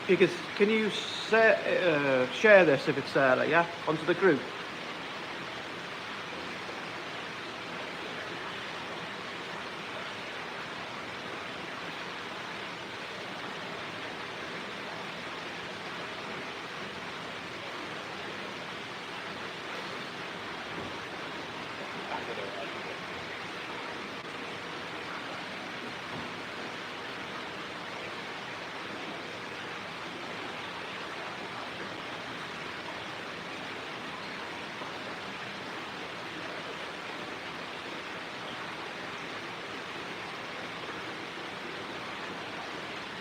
Because can you share this if it's there, yeah, onto the group?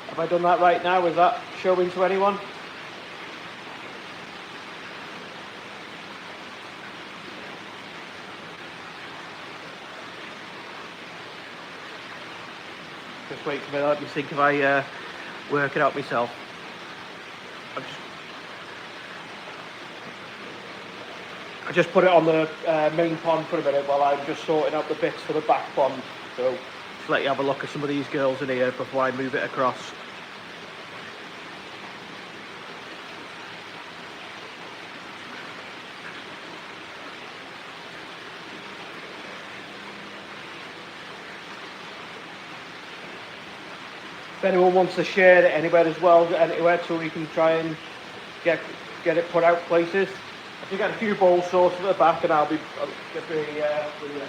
Have I done that right now? Is that showing to anyone? Just wait for me, let me think if I work it out myself. I just put it on the main pond for a minute while I'm just sorting out the bits for the back pond. So just let you have a look at some of these girls in here before I move it across. If anyone wants to share it anywhere as well, anywhere, so we can try and get it put out places. If you get a few bowls sorted at the back, and I'll be with you.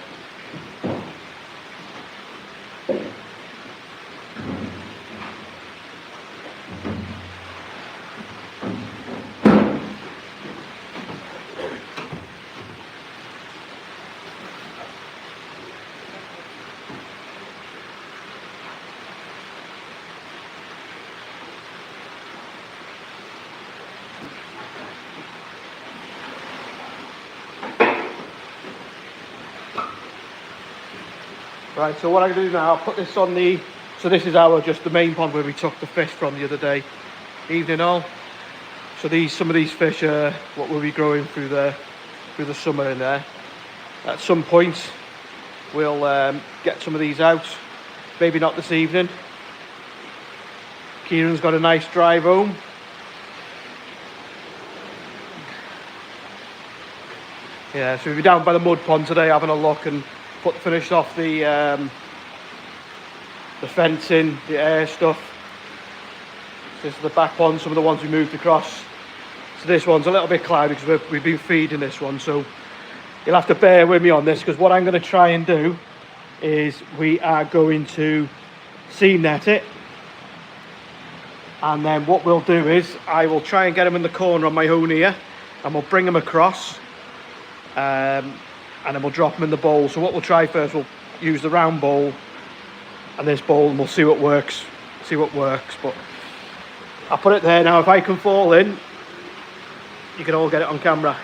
Right, so what I'm going to do now, I'll put this on the, so this is just the main pond where we took the fish from the other day, evening all. So some of these fish are what will be growing through the summer in there. At some point, we'll get some of these out, maybe not this evening. Kieran's got a nice drive home. Yeah, so we'll be down by the mud pond today having a look and finish off the fencing, the air stuff. This is the back pond, some of the ones we moved across. So this one's a little bit cloudy because we've been feeding this one, so you'll have to bear with me on this, because what I'm going to try and do is we are going to seam net it, and then what we'll do is I will try and get them in the corner on my own here, and we'll bring them across, and then we'll drop them in the bowl. So what we'll try first, we'll use the round bowl and this bowl, and we'll see what works. But I'll put it there now. If I can fall in, you can all get it on camera.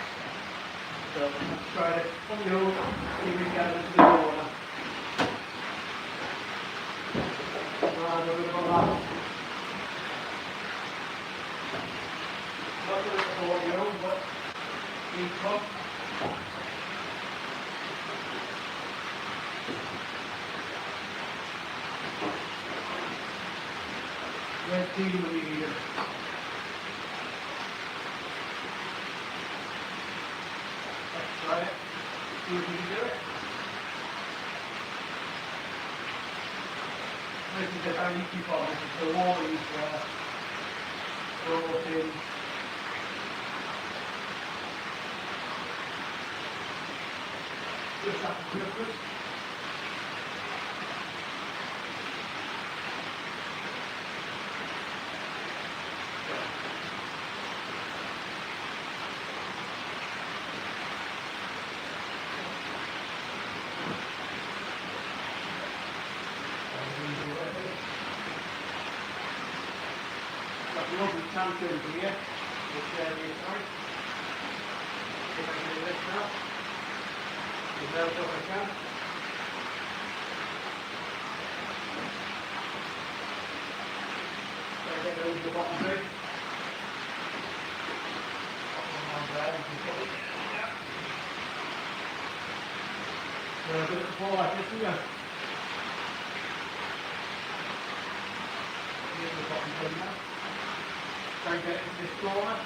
So let's try it on the old, see if we can get it into the corner. And a bit of a laugh. Not going to support you, but you come. Red team will be here. Let's try it. See if we can do it. This is the very keep on. This is the wall is brought in. Just after Christmas. Lovely tank over here. We'll share this out. See if I can do this now. As well as I can. There's the bottom bit. On there, you can put it. Yeah. A bit of support like this, yeah. Here's the bottom bit now. Try and get into this corner.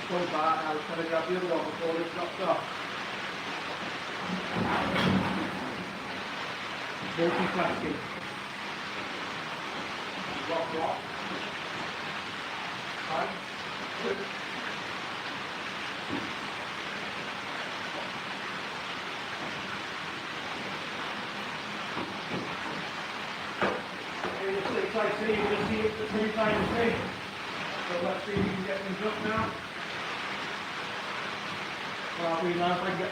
Pull back, I was trying to grab the other one before it dropped off. Multi-tasking. Rock. Right. Good. It's like see, you can see it at the same time as me. So let's see if we can get things up now. Well, we now if I can get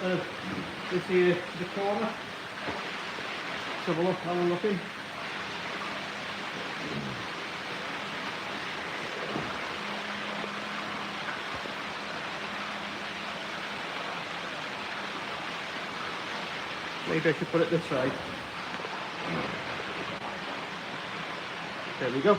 this here to the corner. Let's have a look, how we're looking. Maybe I should put it this side. There we go.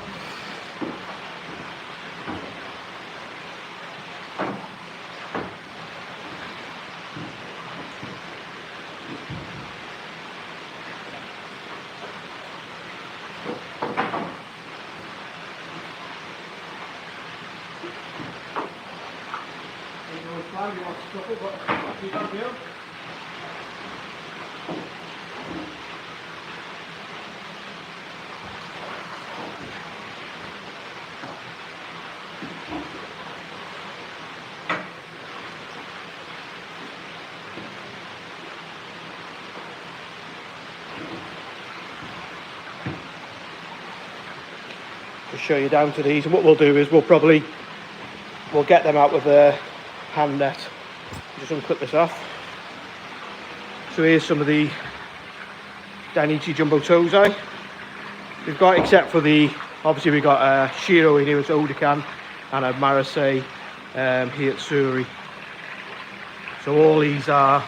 You want to stop it, but you don't feel. Just show you down to these, and what we'll do is we'll get them out with a hand net. Just unclip this off. So here's some of the Dainichi Jumbo Tozai we've got, except for obviously we've got a Shiro in here, it's Odokan, and a Marase Hiyetsuri. So all these are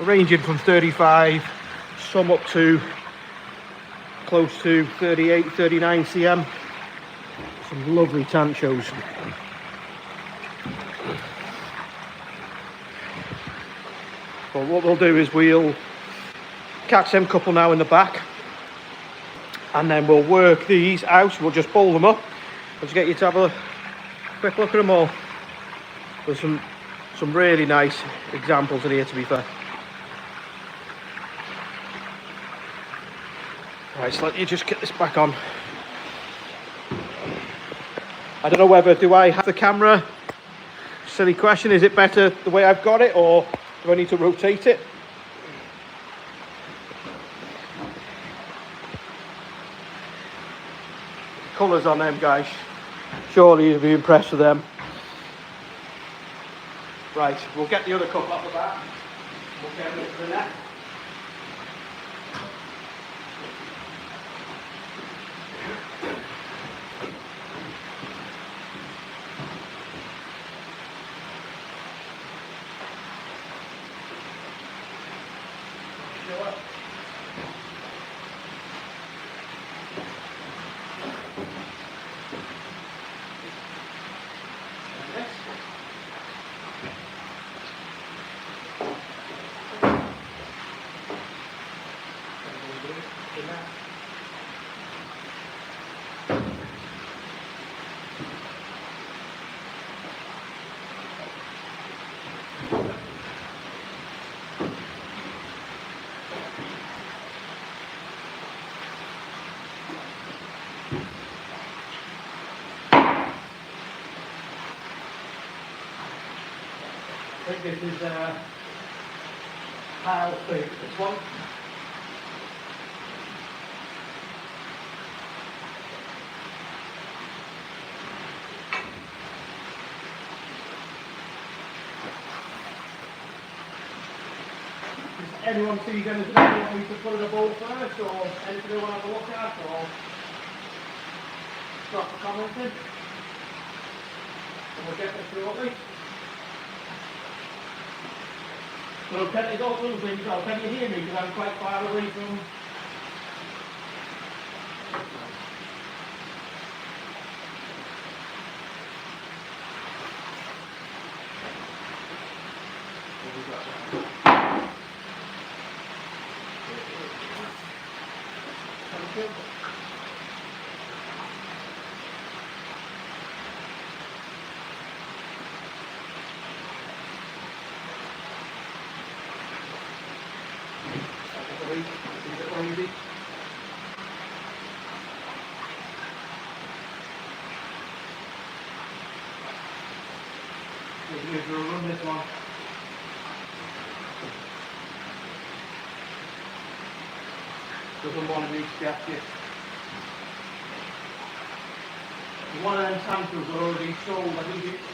ranging from 35, some up to close to 38, 39 cm. Some lovely tanchos. But what we'll do is we'll catch them couple now in the back, and then we'll work these out. We'll just bowl them up. I'll just get you to have a quick look at them all. There's some really nice examples in here, to be fair. Right, so let me just get this back on. I don't know whether, do I have the camera? Silly question, is it better the way I've got it, or do I need to rotate it? Colours on them, guys. Surely you'll be impressed with them. Right, we'll get the other cup off the back. We'll get it to the net. I think this is pile 3, this one. Does anyone see them as well? Want me to put in a bowl first, or anything they want to have a look at, or start commenting? And we'll get this shortly. So can you go through things now? Can you hear me? Because I'm quite far away from... Thank you. Maybe. We'll run this one. Doesn't want to reach gasket. One of them tankers are already sold. I think it's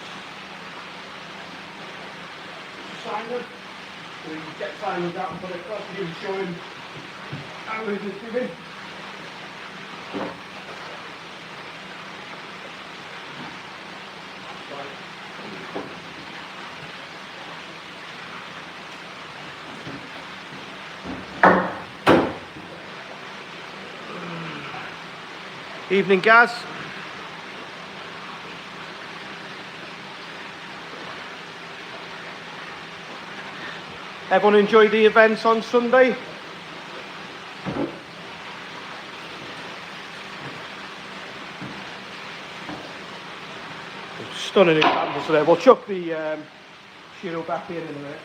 Simon. So you can get Simon out and put it across and show him how it is doing. Evening, Gaz. Everyone enjoy the events on Sunday? Stunning examples today. We'll chuck the Shiro back in a minute.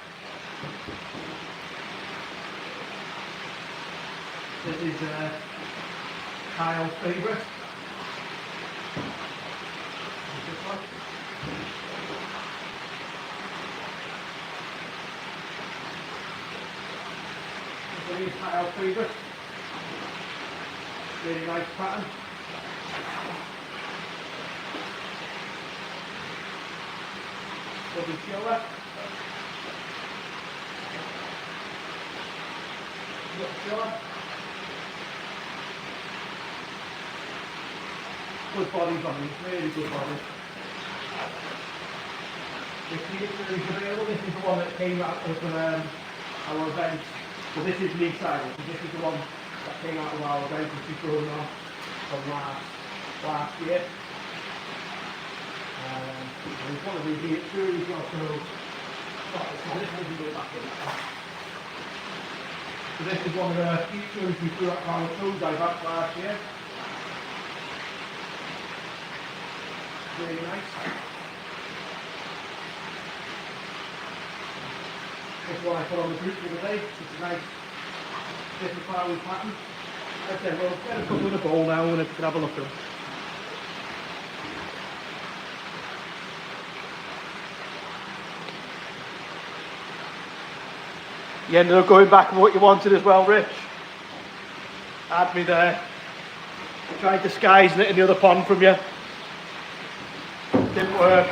This is Kyle's favourite. This is Kyle's favourite. Really nice pattern. Lovely shoulder. Good bodies on these, really good bodies. This is available. This is the one that came out of our event. So this is me sided. So this is the one that came out of our event, which is going on from last year. And it's one of these here, really got those. So this will go back in. So this is one of the features we threw at our toe dive up last year. Really nice. This one I put on the boot the other day. It's a nice different flowery pattern. Like I said, we'll get a couple in a bowl now and if you can have a look at them. You ended up going back with what you wanted as well, Rich. Had me there. Tried disguising it in the other pond from you. Didn't work.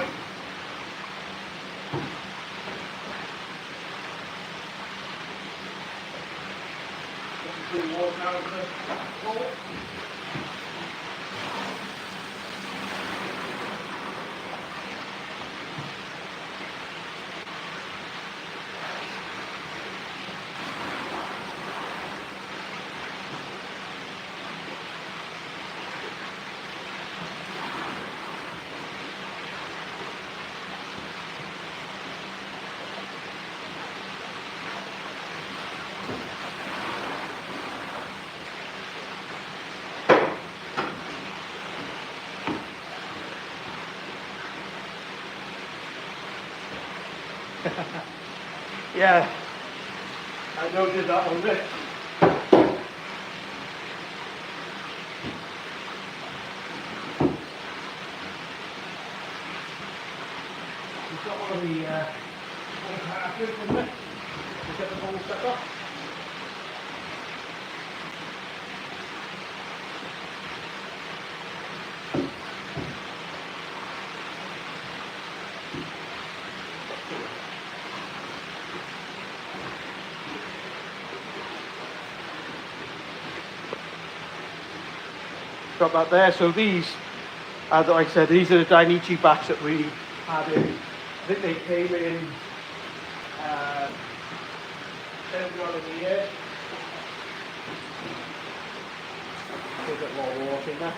Yeah, I noticed that one, Rich. We've got one of the half-inch, isn't it? We'll get the whole set up. Got that there. So these, like I said, these are the Dainichi batch that we had in. I think they came in on in the air. A bit more water in there.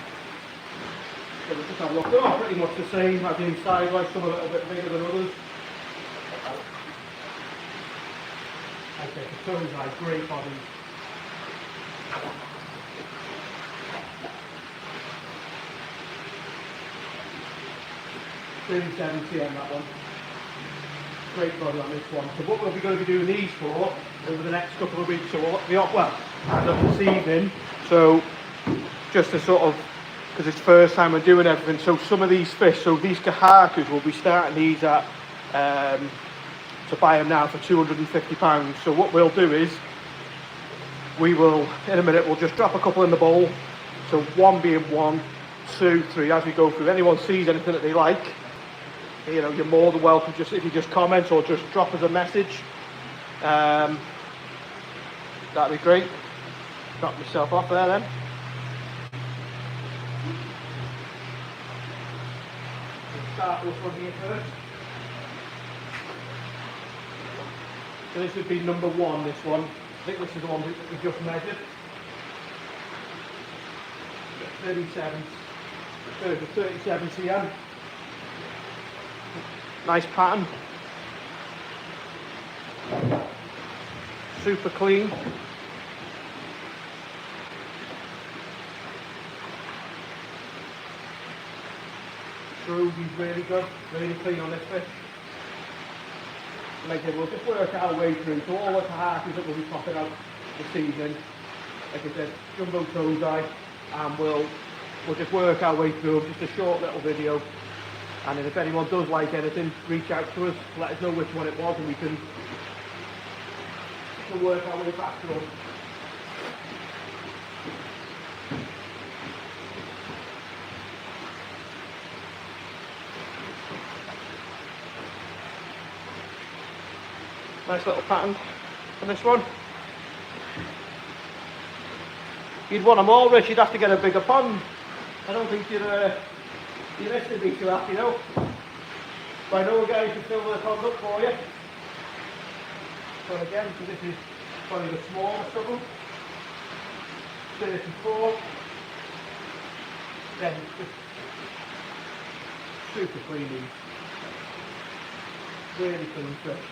So we'll just have a look. They're all pretty much the same, as in size wise, some a little bit bigger than others. Okay, the toes are great bodies. $37 CM that one. Great body on this one. So what we'll be going to be doing these for over the next couple of weeks, so well, as of this evening. So just to sort of, because it's the first time we're doing everything, so some of these fish, so these kahakus, we'll be starting these at, to buy them now for £250. So what we'll do is, we will, in a minute, we'll just drop a couple in the bowl. So one being 1, 2, 3, as we go through. If anyone sees anything that they like, you know, you're more than welcome, just if you just comment or just drop us a message. That'd be great. Knock myself off there then. Start this one here first. So this would be number 1, this one. I think this is the one that we just measured. 37 cm. Nice pattern. Super clean. Through, he's really good, really clean on this fish. Like I said, we'll just work our way through. So all the kahakus that we'll be popping out this evening, like I said, jumbo tozai, and we'll just work our way through them, just a short little video. And then if anyone does like anything, reach out to us, let us know which one it was, and we can work our way back to them. Nice little pattern on this one. You'd want them all, Rich, you'd have to get a bigger pond. I don't think your missus would be too happy, you know. But I know a guy who can fill the pond up for you. So again, so this is probably the smallest of them. 34. Then just super clean these. Really clean fish.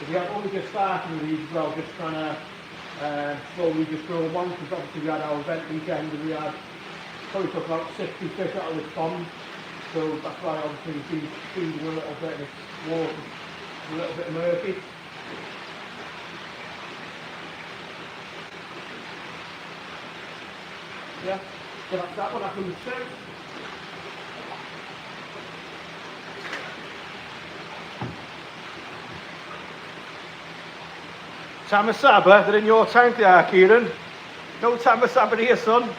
We have only just started with these as well, just trying to slowly just grow them on, because obviously we had our event weekend and we had probably took about 60 fish out of this pond, so that's why obviously we've feeding a little bit, this water a little bit murky. Yeah, so that's that one, that's number 2. Tamasaba, they're in your tank there, Kieran. No Tamasaba here, son.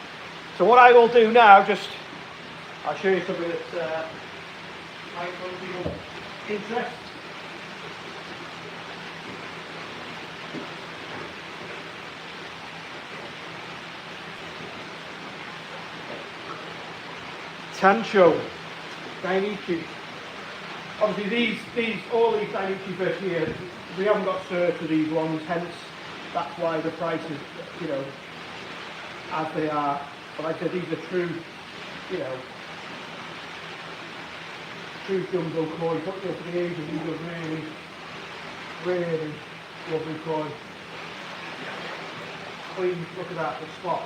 So what I will do now, I'll show you something that might be of interest. Tancho, Dainichi. Obviously all these Dainichi fish here, we haven't got search for these ones, hence that's why the price is, you know, as they are. But like I said, these are true, you know, true jumbo koi. Put them for the age of these are really, really lovely koi. Clean, look at that, the spot.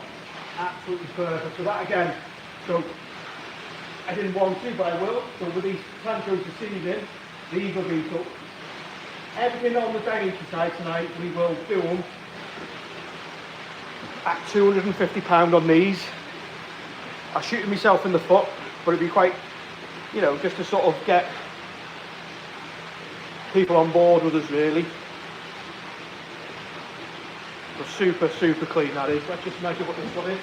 Absolutely perfect. So that again, so I didn't want to, but I will. So with these Tanchos this evening, these will be cooked. Everything on the Dainichi side tonight, we will do them at £250 on these. I'm shooting myself in the foot, but it'd be quite, you know, just to sort of get people on board with us really. But super, super clean that is. Let's just measure what this one is.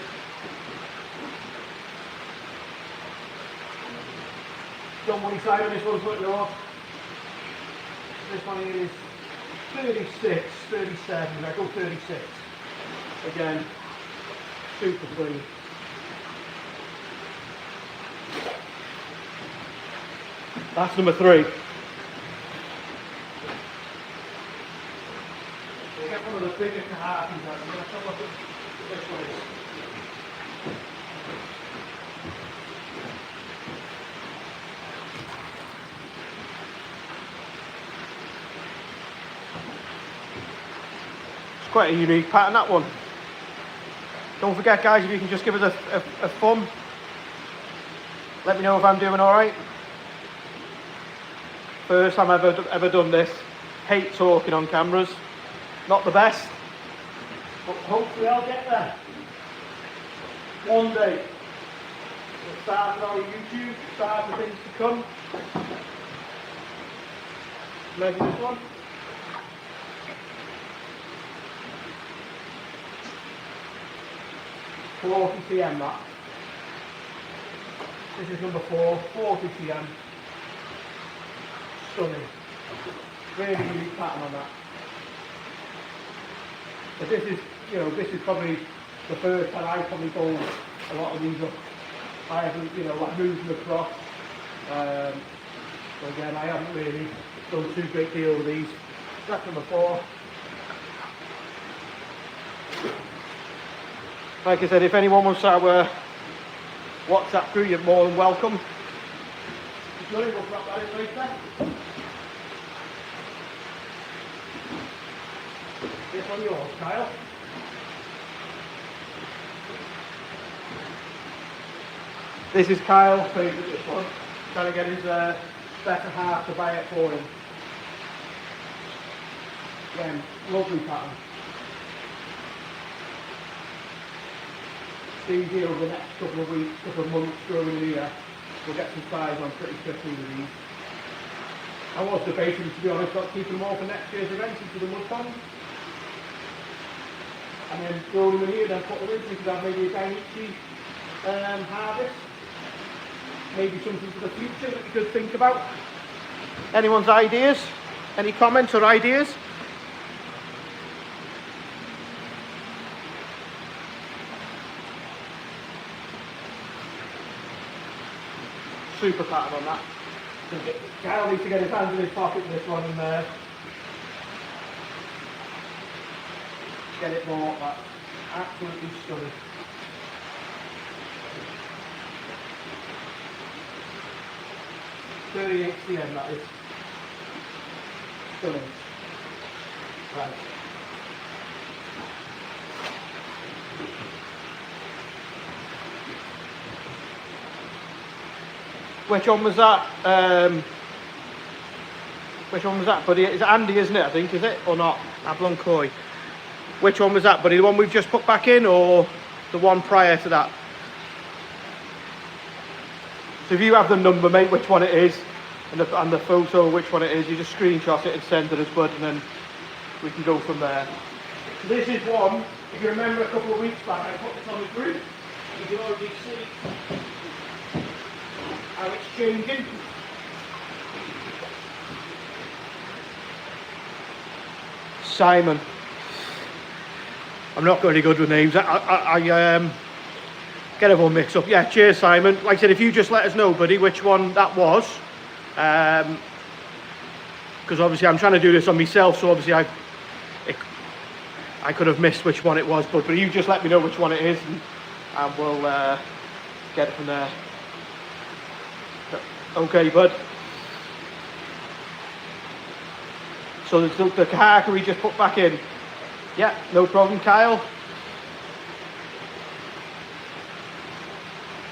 Don't want to side on this one's a little off. This one is 36, 37, I go 36. Again, super clean. That's number 3. bigger Kahatis. Let's have a look at this one is. It's quite a unique pattern, that one. Don't forget, guys, if you can just give us a thumb. Let me know if I'm doing alright. First time I've ever done this. Hate talking on cameras. Not the best. But hopefully I'll get there. One day. We'll start on YouTube, start the things to come. Maybe this one. $40 cm that. This is number 4, $40 cm. Stunning. Really unique pattern on that. But this is, you know, this is probably the first time I probably fold a lot of these up. I haven't, you know, like moved them across. But again, I haven't really done too great deal with these. That's number 4. Like I said, if anyone wants our WhatsApp group, you're more than welcome. We'll drop that in later. This one yours, Kyle. This is Kyle's favourite, this one. Trying to get his better half to buy it for him. Again, lovely pattern. Easy over the next couple of weeks, couple of months growing in here. We'll get some size on pretty quickly with these. I was debating, to be honest, about keeping them all for next year's event into the mud pond. And then throw them in here, then put them in, so we could have maybe a Dainichi harvest. Maybe something for the future that we could think about. Anyone's ideas? Any comments or ideas? Super pattern on that. Kyle needs to get his hands in his pocket for this one and get it bought. That's absolutely stunning. $38 cm that is. Stunning. Right. Which one was that? Which one was that, buddy? It's Andy, isn't it? I think, is it? Or not? Ablon Koi. Which one was that, buddy? The one we've just put back in, or the one prior to that? So if you have the number, mate, which one it is, and the photo, which one it is, you just screenshot it and send it as bud, and then we can go from there. So this is one. If you remember a couple of weeks back, I put this on the group. You can already see how it's changing. Simon. I'm not very good with names. I get everyone mixed up. Yeah, cheers, Simon. Like I said, if you just let us know, buddy, which one that was. Because obviously I'm trying to do this on myself, so obviously I could have missed which one it was, but you just let me know which one it is, and we'll get it from there. Okay, bud. So the Kahaka we just put back in. Yeah, no problem, Kyle.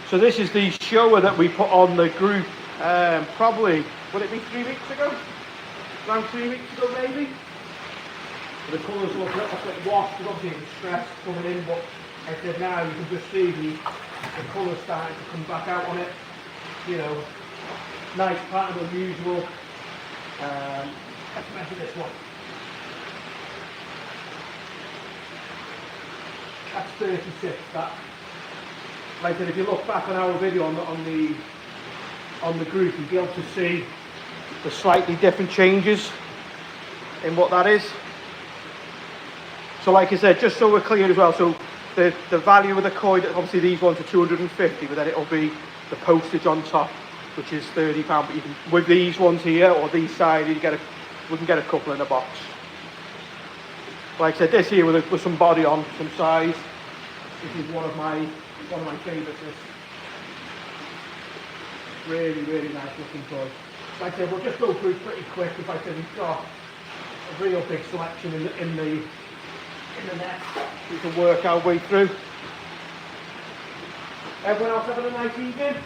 So this is the shower that we put on the group, probably, would it be 3 weeks ago? Around 3 weeks ago, maybe? The colours look a little bit washed, because obviously it's stress coming in, but I said now you can just see the colours starting to come back out on it. You know, nice pattern, unusual. Let's measure this one. That's 36, that. Like I said, if you look back on our video on the group, you'll be able to see the slightly different changes in what that is. So like I said, just so we're clear as well, so the value of the coin, obviously these ones are 250, but then it'll be the postage on top, which is £30. But you can, with these ones here or these side, we can get a couple in a box. Like I said, this here with some body on, some size. This is one of my favourites. This really nice looking toy. Like I said, we'll just go through pretty quick. If I said we've got a real big selection in the net, we can work our way through. Everyone else having a nice evening?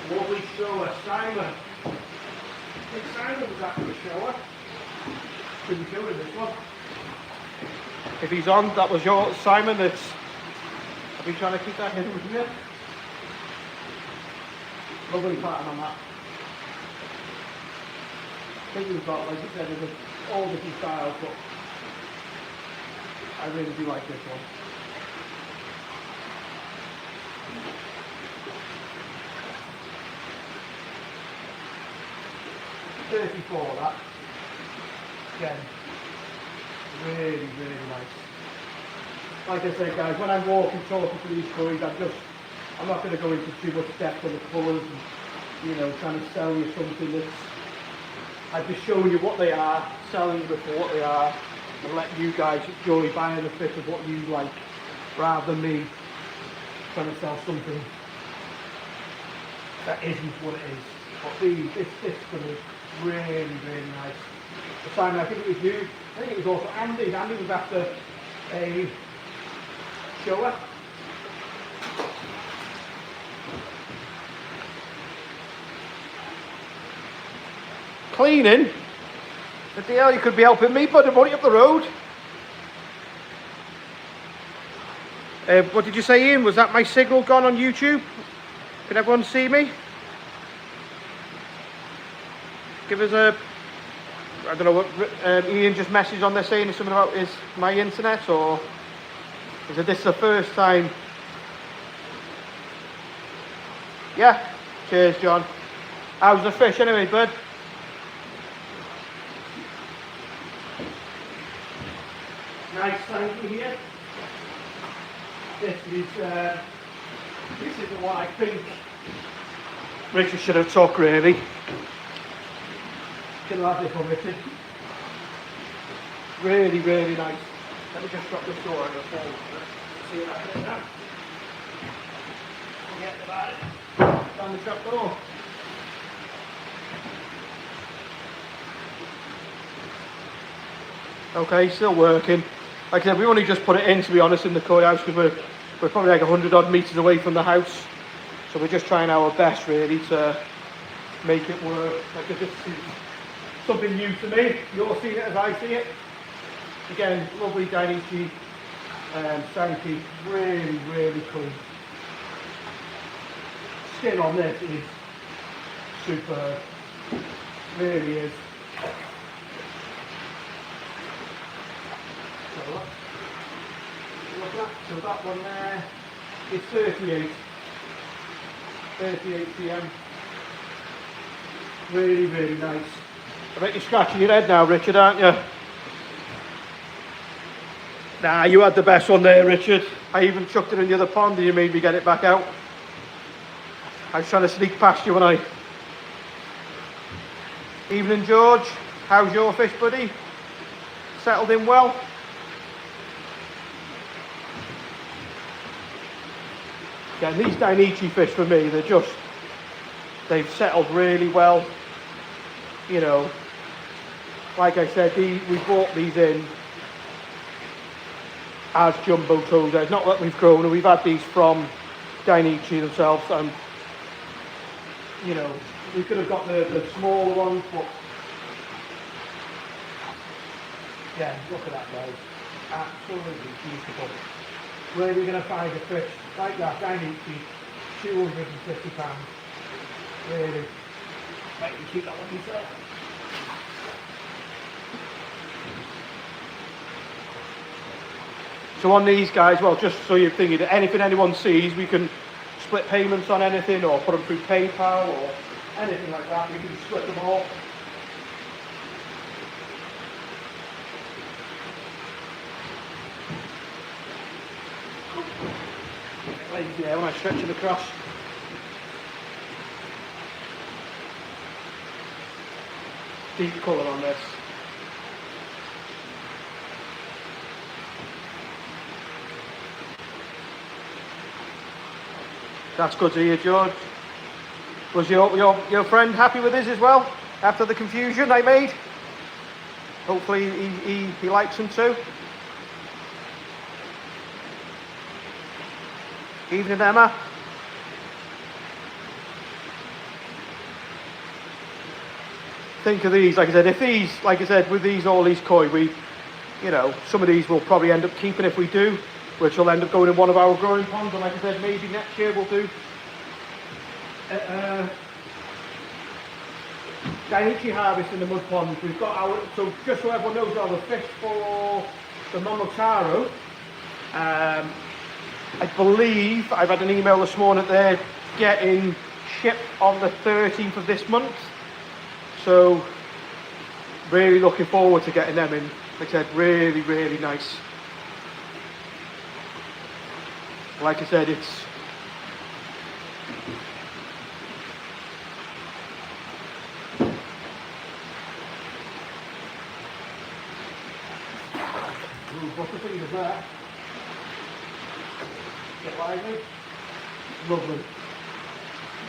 Lovely shower, Simon. I think Simon was after a shower. Should be showing this one. If he's on, that was your Simon. I've been trying to keep that hidden with you. Lovely pattern on that. I think we've got, like I said, all different styles, but I really do like this one. $34 that. Again, really nice. Like I said guys, when I'm walking talking to these toys, I'm not going to go into too much depth on the colours and, you know, trying to sell you something that's, I've just shown you what they are, selling you for what they are, and let you guys enjoy buying the fish of what you like, rather than me trying to sell something that isn't what it is. But this for me, really nice. The Simon, I think it was you, I think it was also Andy. Andy was after a shower. Cleaning? The deal, you could be helping me, but I'm only up the road. What did you say, Ian? Was that my signal gone on YouTube? Can everyone see me? Give us a... I don't know what Ian just messaged on there saying something about my internet, or is this the first time? Yeah. Cheers, John. How's the fish anyway, bud? Nice tanky here. This is the one I think Richard should have took, really. Can have this one, Richard. Really nice. Let me just drop this door on the phone. See what happens now. Forget about it. Down the trap door. Okay, still working. Like I said, we only just put it in, to be honest, in the koi house, because we're probably like 100 odd metres away from the house. So we're just trying our best, really, to make it work. Like this is something new to me. You're seeing it as I see it. Again, lovely Dainichi Sankey, really clean. Skin on this is superb, really is. So that one there is 38 PM. Really nice. I bet you're scratching your head now, Richard, aren't you? Nah, you had the best one there, Richard. I even chucked it in the other pond and you made me get it back out. I was trying to sneak past you, wasn't I? Evening, George. How's your fish, buddy? Settled in well? Yeah, these Dainichi fish for me, they've settled really well. You know, like I said, we bought these in as jumbo toaders. It's not that we've grown, and we've had these from Dainichi themselves, and you know, we could have got the smaller ones, but yeah, look at that, guys. Absolutely beautiful. Where are we going to find a fish like that? Dainichi, £250. Really. Right, you keep that one yourself. So on these guys, well, just so you're thinking that anything anyone sees, we can split payments on anything, or put them through PayPal, or anything like that. We can split them all. Yeah, when I stretch it across. deep colour on this. That's good to hear, George. Was your friend happy with this as well after the confusion I made? Hopefully he likes them too. Evening, Emma. Think of these, like I said, if these, like I said, with these, all these koi, you know, some of these we'll probably end up keeping if we do, which will end up going in one of our growing ponds, and like I said, maybe next year we'll do Daiichi harvest in the mud ponds. We've got our, so just so everyone knows, our fish for the Momotaro, I believe, I've had an email this morning that they're getting shipped on the 13th of this month. So, really looking forward to getting them in. Like I said, really, really nice. Like I said, it's... What's the fingers there? Get lively. Lovely.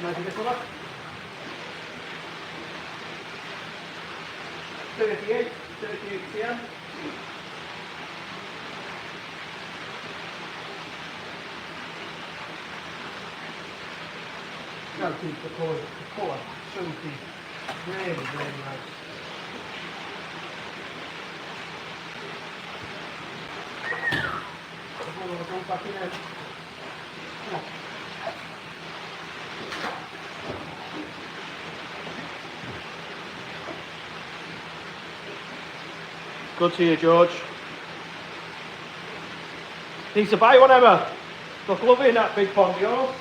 Measure this one up. 38 cm. Now keep the colour so deep. Really, really nice. Go back in there. Come on. Good to you, George. Needs to buy one, Emma. Look lovely in that big pond of yours.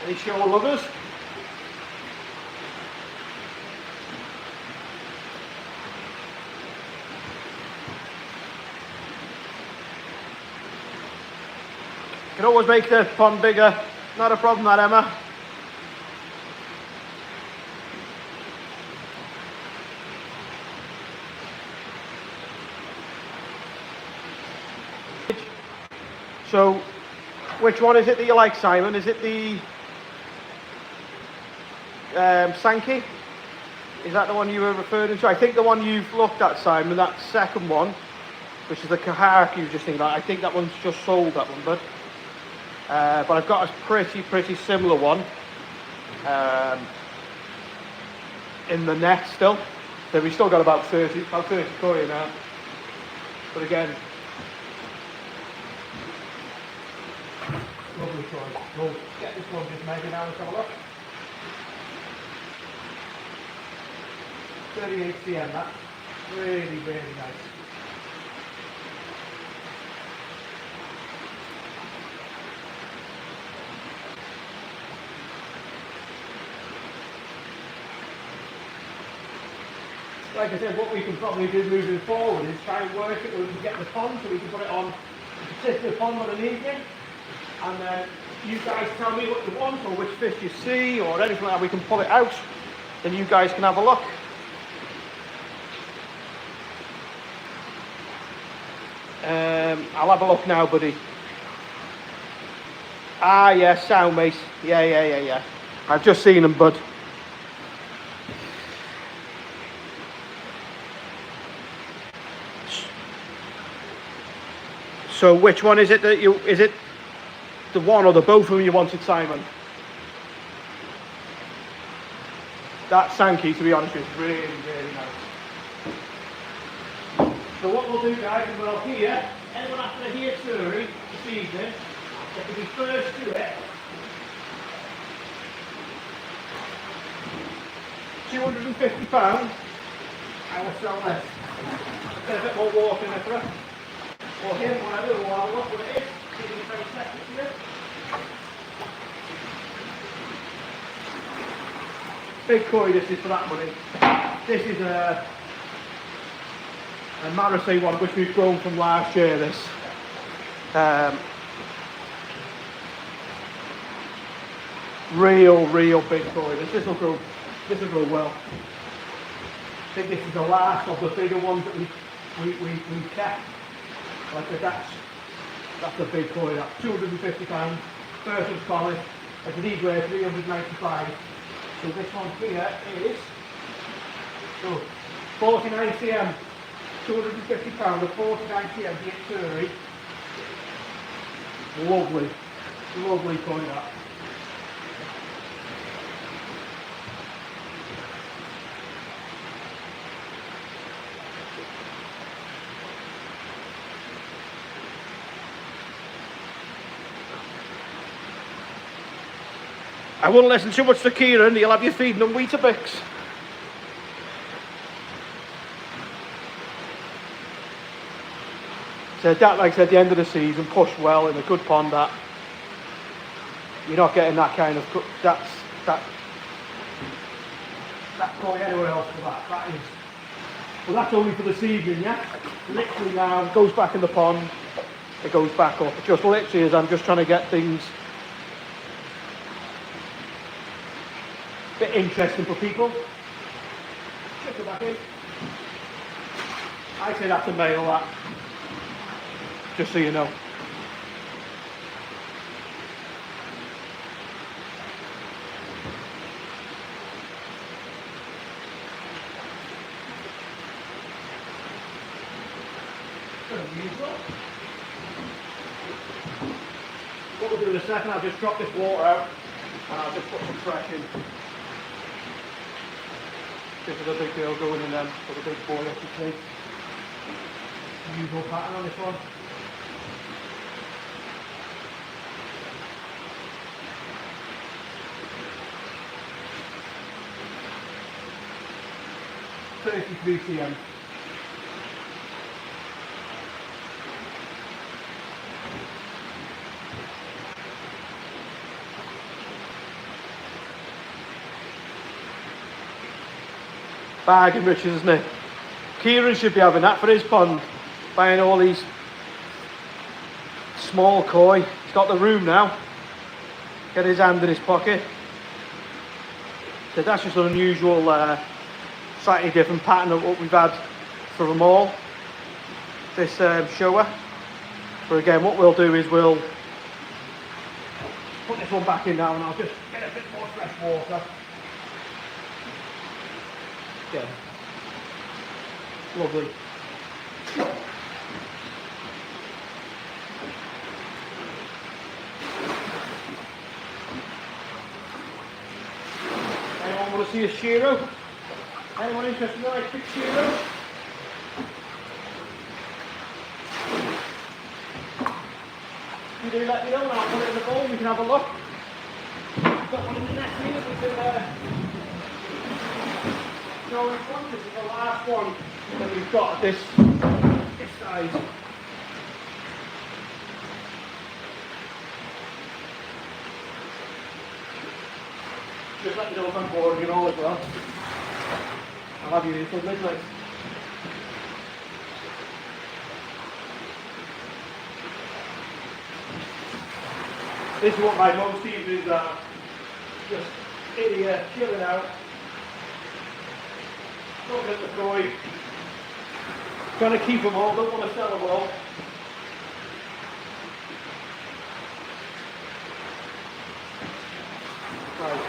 Any show lovers? Can always make the pond bigger. Not a problem, that, Emma. So, which one is it that you like, Simon? Is it the Sankey? Is that the one you were referring to? I think the one you've looked at, Simon, that second one, which is the Kahak you were just thinking about, I think that one's just sold, that one, bud. But I've got a pretty similar one in the net still. So we've still got about 30 koi now. But again, lovely choice. We'll get this one just maybe now, let's have a look. 38 cm, that. Really, really nice. Like I said, what we can probably do moving forward is try and work it when we get the pond, so we can put it on a particular pond on an evening, and then you guys tell me what you want or which fish you see or anything like that. We can pull it out, then you guys can have a look. I'll have a look now, buddy. Ah, yeah, sound, mate. Yeah. I've just seen them, bud. So which one is it that you, is it the one or the both of them you wanted, Simon? That Sankey, to be honest, is really, really nice. So what we'll do, guys, is we'll hear, anyone after the here touring this evening, that will be first to it, £250, I will sell this. Get a bit more water in it for her. Or him, whatever, we'll have a look what it is. See if we can very separate to it. Big koi, this is for that money. This is a Marasay one which we've grown from last year, this. Real big koi. This will grow well. I think this is the last of the bigger ones that we kept. Like that's the big koi, that's £250. Burton's College. I think these were 395. So this one here is 49 cm, £250, a 49 cm Hitsuri. Lovely koi that. I wouldn't listen too much to Kieran, he'll have you feeding them Weetabix. So that, like I said, at the end of the season, pushed well in a good pond that. You're not getting that kind of, that koi anywhere else for that. That is, well that's only for this evening, yeah? Literally now, it goes back in the pond, it goes back up. It just literally is, I'm just trying to get things bit interesting for people. Check it back in. I say that's a male, that. Just so you know. What we'll do in a second, I'll just drop this water out and I'll just put some fresh in. This is a big girl going in then, for the big boy, I should say. Usual pattern on this one. £33 cm. Bargain riches, isn't it? Kieran should be having that for his pond, buying all these small koi. He's got the room now. Get his hand in his pocket. So that's just an unusual, slightly different pattern of what we've had for them all. This shower. But again, what we'll do is we'll put this one back in now and I'll just get a bit more fresh water. Yeah. Lovely. Anyone want to see a Shiro? Anyone interested in a nice big Shiro? You do let me know and I'll put it in the bowl, we can have a look. I've got one in the next minute, we can show in front. This is the last one that we've got this size. Just let me know if I'm boring you all as well. I'll have you in for midnight. This is what my most evenings are. Just in here, chilling out. Looking at the koi. Trying to keep them all, don't want to sell them all. Right.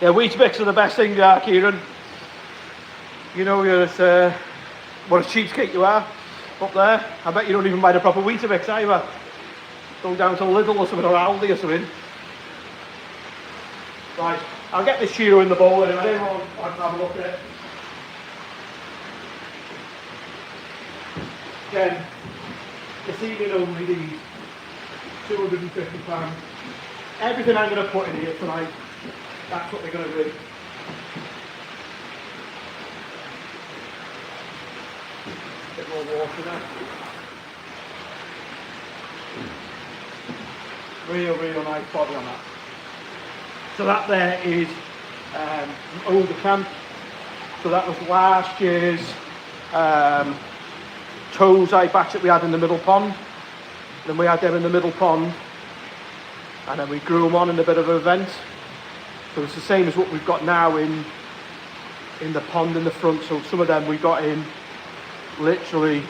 Yeah, Weetabix are the best thing, Kieran. You know you're what a cheapskate you are up there. I bet you don't even buy the proper Weetabix either. Go down to Lidl or something, or Aldi or something. Right, I'll get this Shiro in the bowl anyway. Anyone want to have a look at it? Again, this evening only these £250. Everything I'm going to put in here tonight, that's what they're going to be. Bit more water there. Real nice body on that. So that there is older camp. So that was last year's Tozai batch that we had in the middle pond. Then we had them in the middle pond, and then we grew them on in a bit of an event. So it's the same as what we've got now in the pond in the front. So some of them we got in literally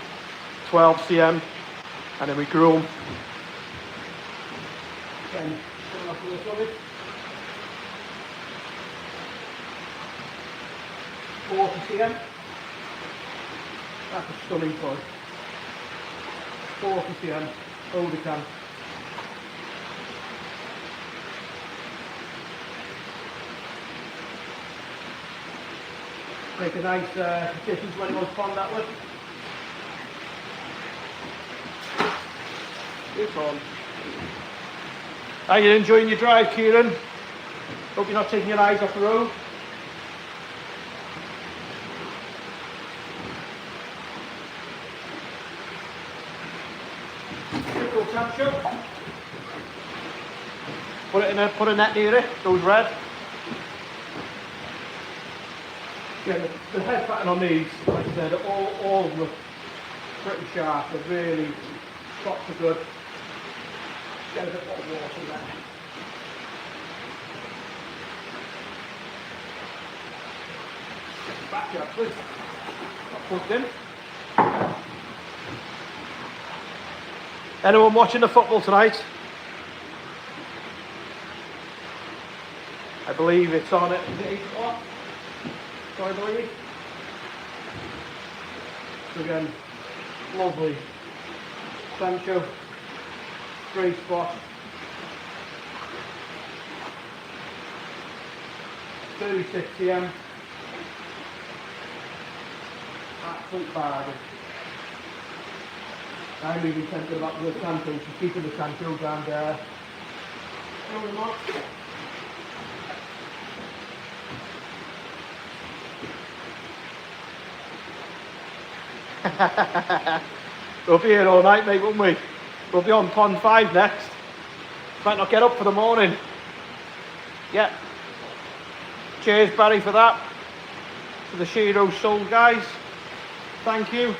12 cm, and then we grew them. Again, coming off of this one, 40 cm. That's a stunning toy. 40 cm, older can. Make a nice addition to anyone's pond, that would. It's on. Are you enjoying your drive, Kieran? Hope you're not taking your eyes off the road. Typical Sancho. Put a net near it, goes red. Yeah, the head pattern on these, like I said, all look pretty sharp. They're really, spots are good. Get a bit more water in there. Back here, please. Not plugged in. Anyone watching the football tonight? I believe it's on at 8 o'clock. So I believe. So again, lovely Sancho, great spot. 36 cm. Absolute bargain. I'm even tempted about the Sancho, she's keeping the Sancho down there. Throw them up. We'll be here all night, mate, won't we? We'll be on pond 5 next. Might not get up for the morning. Yeah. Cheers, Barry, for that. For the Shiro sold, guys. Thank you.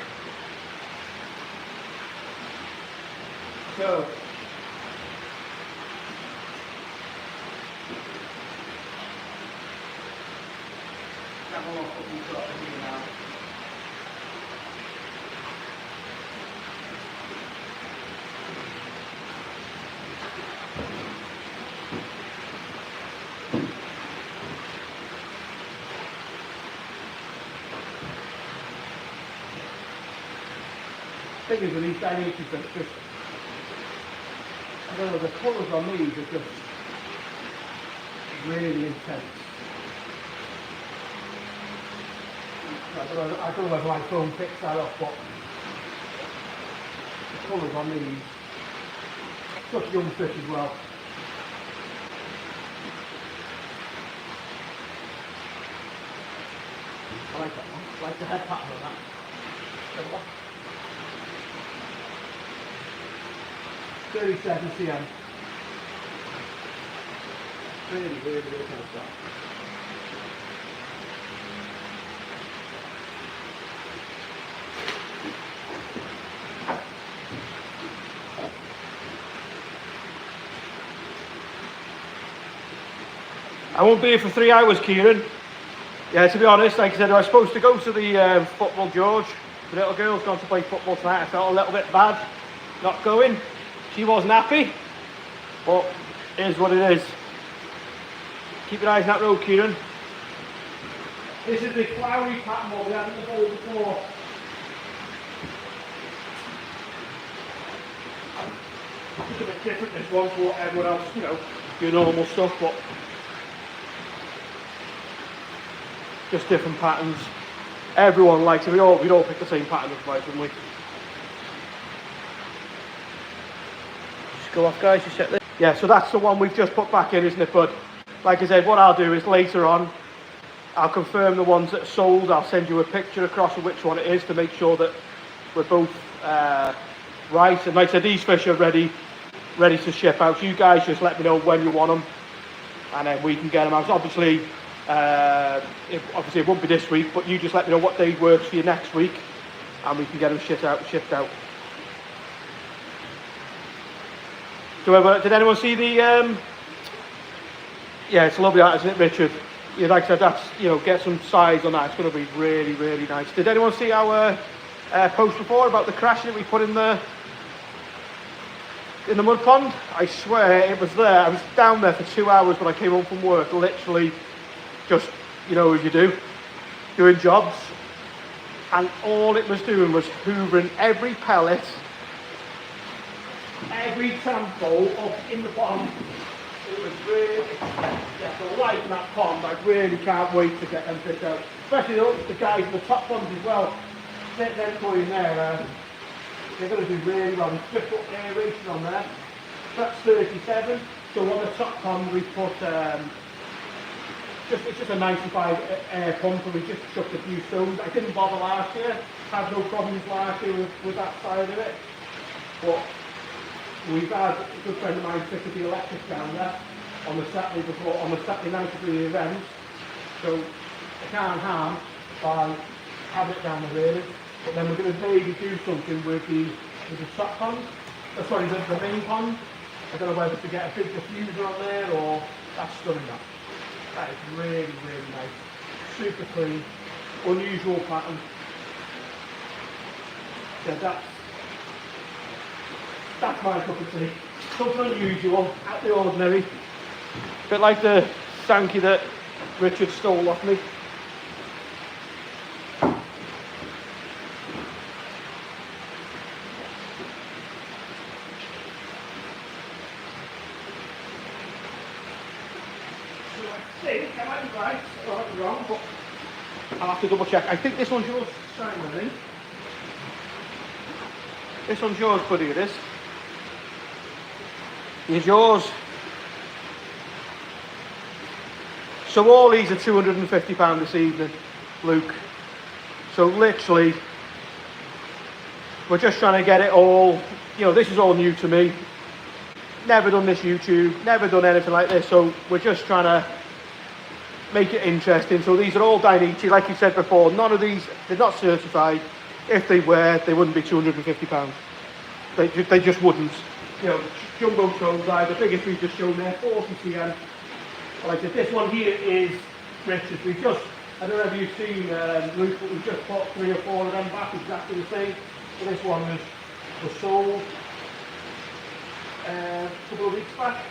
So. Have a look what we've got here now. Thing is with these dimensions, it's just, I don't know, the colours on these are just really intense. I don't know whether my phone picks that up, but the colours on these, such young fish as well. I like that one. I like the head pattern on that. 37 cm. Really kind of stuff. I won't be here for 3 hours, Kieran. Yeah, to be honest, like I said, I was supposed to go to the football, George. The little girl's gone to play football tonight. I felt a little bit bad not going. She wasn't happy, but it is what it is. Keep your eyes on that road, Kieran. This is the flowery pattern what we had in the bowl before. It's a bit different this one for what everyone else, you know, your normal stuff, but just different patterns. Everyone likes it. We'd all pick the same pattern of life, wouldn't we? Go off, guys, you set this. Yeah, so that's the one we've just put back in, isn't it, bud? Like I said, what I'll do is later on I'll confirm the ones that are sold. I'll send you a picture across of which one it is to make sure that we're both right. And like I said, these fish are ready ready to ship out. So you guys just let me know when you want them, and then we can get them out. So obviously, it won't be this week, but you just let me know what day works for you next week, and we can get them shipped out. So, did anyone see the? Yeah, it's a lovely art, isn't it, Richard? Yeah, like I said, that's, get some size on that. It's going to be really, really nice. Did anyone see our post before about the crash that we put in the mud pond? I swear it was there. I was down there for 2 hours when I came home from work, literally just, as you do, doing jobs. And all it was doing was hoovering every pellet, every sample up in the pond. It was really, the light in that pond, I really can't wait to get them fit out. Especially the guys in the top ponds as well. They're going there, they're going to do really well. We've just put aeration on there. That's 37. So on the top pond we put, it's just a 95 air pump, and we just chucked a few stones. I didn't bother last year, had no problems last year with that side of it. But we've had a good friend of mine fitted the electric down there on the Saturday night of the event. So I can't harm by having it down the railing. But then we're going to maybe do something with the top pond. Sorry, the main pond. I don't know whether to get a big diffuser on there, or that's stunning. That is really, really nice. Super clean, unusual pattern. Yeah, that's my cup of tea. Something unusual, out the ordinary. A bit like the Sankey that Richard stole off me. I think I might be right, I might be wrong, but I'll have to double check. I think this one's yours, Simon, I think. This one's yours, buddy, it is. Here's yours. So all these are £250 this evening, Luke. So literally, we're just trying to get it all, this is all new to me. Never done this YouTube, never done anything like this, so we're just trying to make it interesting. So these are all Dainichi, like you said before, none of these, they're not certified. If they were, they wouldn't be £250. They just wouldn't. Jumbo Tozai, the biggest we've just shown there, 40 cm. Like I said, this one here is Richard. I don't know if you've seen Luke, but we've just put 3 or 4 of them back exactly the same. So this one was sold a couple of weeks back.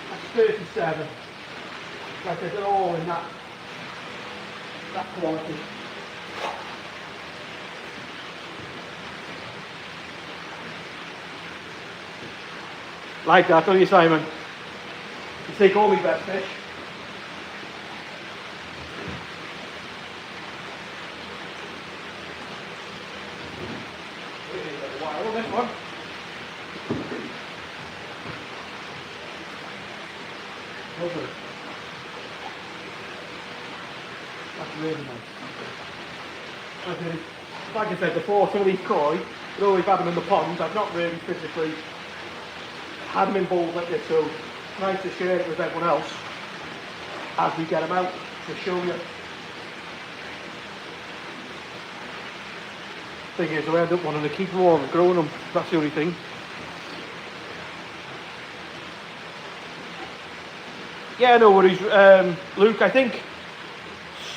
That's 37. Like I said, they're all in that quality. Like that, don't you, Simon? You take all my best fish. Wow, this one. Lovely. That's really nice. Okay. Like I said before, some of these koi, we always have them in the ponds. I've not really physically had them in bowls like this, so it's nice to share it with everyone else as we get them out to show you. Thing is, I end up wanting to keep them warm and growing them. That's the only thing. Yeah, no worries, Luke. I think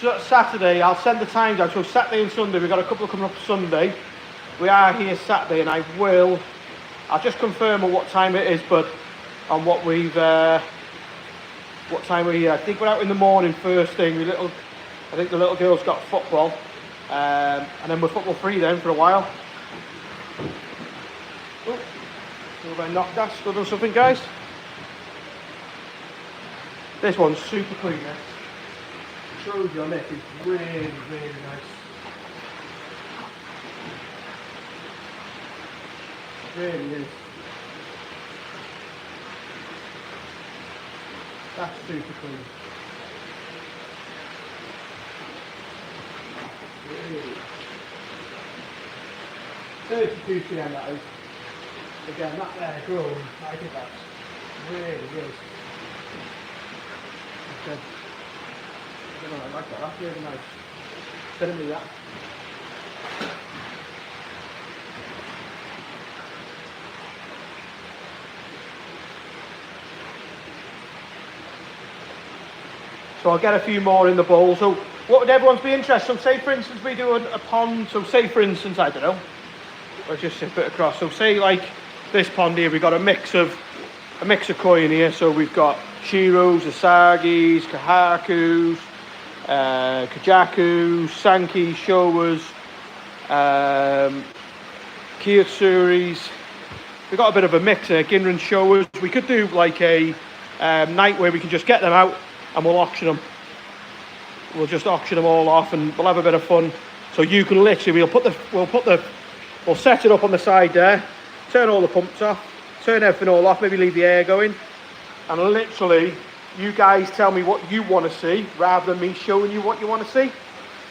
Saturday, I'll send the times out. So Saturday and Sunday, we've got a couple coming up Sunday. We are here Saturday, and I'll just confirm on what time it is, but on what time we're here. I think we're out in the morning first thing. I think the little girl's got football, and then we're football free then for a while. Oh, have I knocked that? Still done something, guys? This one's super clean, yeah. Shows you on this is really, really nice. It really is. That's super clean. Really. 32 cm that is. Again, that there growing, I think that's really good. Okay. I don't know, I like that, that's really nice. Send me that. So I'll get a few more in the bowl. So what would everyone's be interested in? Say for instance we do a pond, so say for instance, I don't know, let's just zip it across. So say like this pond here, we've got a mix of koi in here. So we've got shiros, asagis, kahakus, kajakus, sankis, showas, kiotsuris. We've got a bit of a mix here, ginran showas. We could do like a night where we can just get them out and we'll auction them. We'll just auction them all off and we'll have a bit of fun. So you can literally, we'll set it up on the side there, turn all the pumps off, turn everything all off, maybe leave the air going, and literally you guys tell me what you want to see rather than me showing you what you want to see,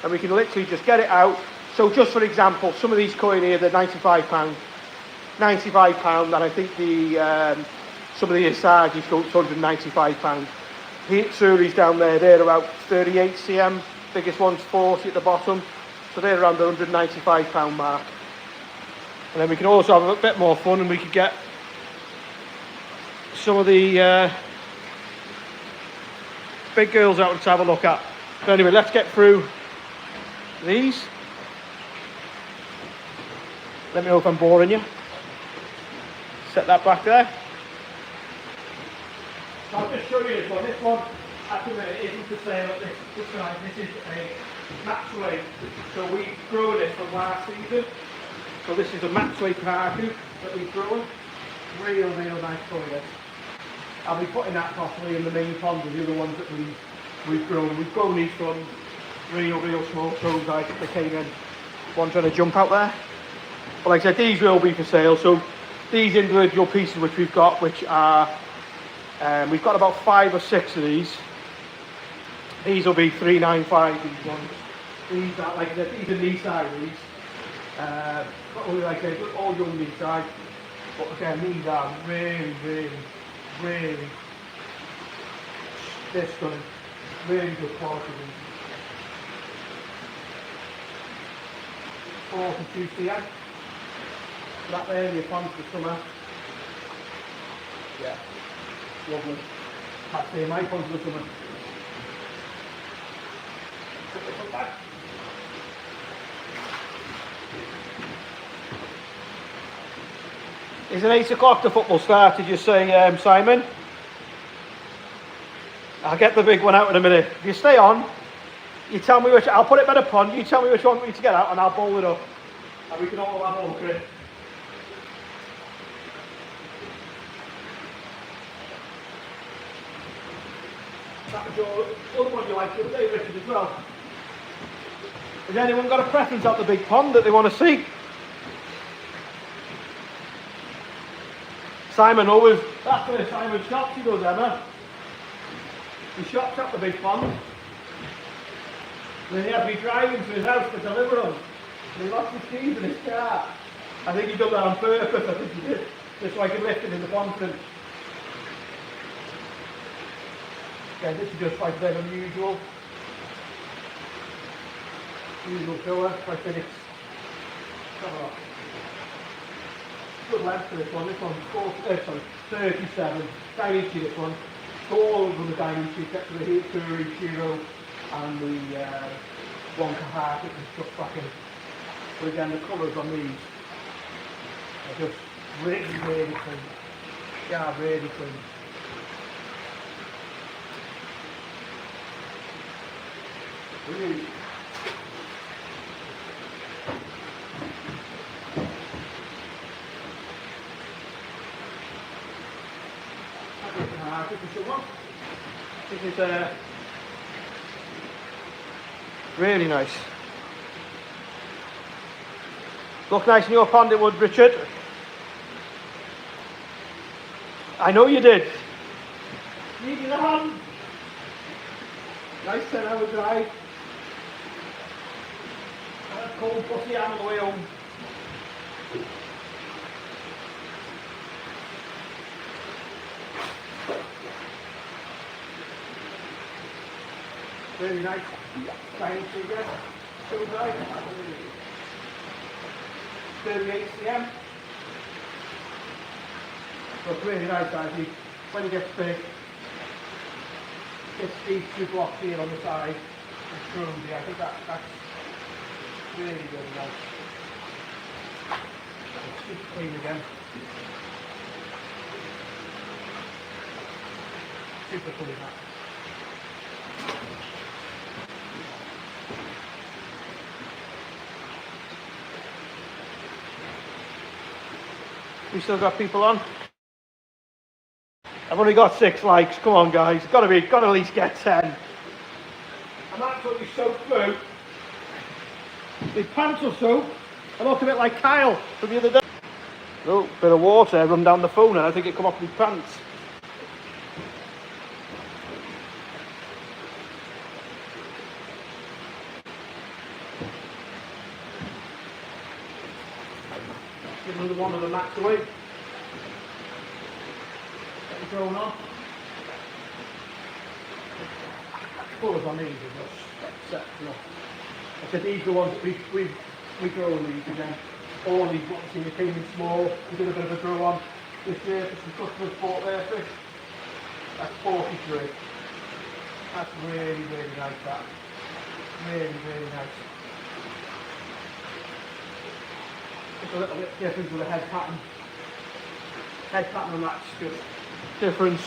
and we can literally just get it out. So just for example, some of these koi here, they're £95, and I think some of the asagis go to £195. The Hitsuris down there, they're about 38 cm, biggest one's 40 at the bottom, so they're around the £195 mark. And then we can also have a bit more fun and we could get some of the big girls out to have a look at. But anyway, let's get through these. Let me know if I'm boring you. Set that back there. So I'll just show you this one. This one, at the minute, isn't for sale at this time. This is a Maxway. So we grew this from last season. So this is a Maxway Kahaku that we've grown. Real nice koi this. I'll be putting that possibly in the main pond with the other ones that we've grown. We've grown these from real small toes. Like they came in, one trying to jump out there. But like I said, these will be for sale. So these individual pieces which we've got, which are we've got about 5 or 6 of these. These will be £395. These ones. These are like these are knee size. Not only like I said, all young knee size. But again, these are really they're stunning. Really good quality. 42 cm. That area pond for summer. Yeah. Lovely. That's the my pond for the summer. Put this one back. Is it 8 o'clock the football started, you say, Simon? I'll get the big one out in a minute. If you stay on, you tell me which, I'll put it by the pond, you tell me which one we need to get out and I'll bowl it up. And we can all have a look at it. That was your other one you liked the other day, Richard, as well. Has anyone got a preference out the big pond that they want to see? Simon always, that's where Simon shops, he does, Emma. He shops at the big pond. And then he had me driving to his house to deliver them. And he lost his keys in his car. I think he done that on purpose, I think he did. Just so I could lift him in the pond for him. Yeah, this is just like a bit unusual. Usual colour, like I said, it's good length for this one. This one's 37. Daiichi this one. So all of them are Daiichi except for the Hituri, Shiro and the one Kahaku that was stuck back in. But again, the colours on these are just really clean. Yeah, really clean. Really. This is really nice. Look nice in your pond, it would, Richard. I know you did. Need your hand. Nice 10-hour drive. Cold pussy on the way home. Really nice. Tiny figure. So dry. 38 cm. So it's really nice actually. When it gets big, it's these two blocks here on the side. It's groovy. I think that's really, really nice. It's super clean again. Super clean that. We still got people on. I've only got 6 likes. Come on, guys. Got to at least get 10. I'm absolutely soaked through. My pants are soaked. I look a bit like Kyle from the other day. Oh, bit of water run down the phone, and I think it come off my pants. Give another one of the mats away. Get it thrown on. Colours on these are just exceptional. I said these are the ones that we grow in these again. All these ones here came in small. We did a bit of a grow on this year for some customers bought their fish. That's 43. That's really, really nice that. Really, really nice. Just a little bit different with the head pattern. Head pattern on that's just difference.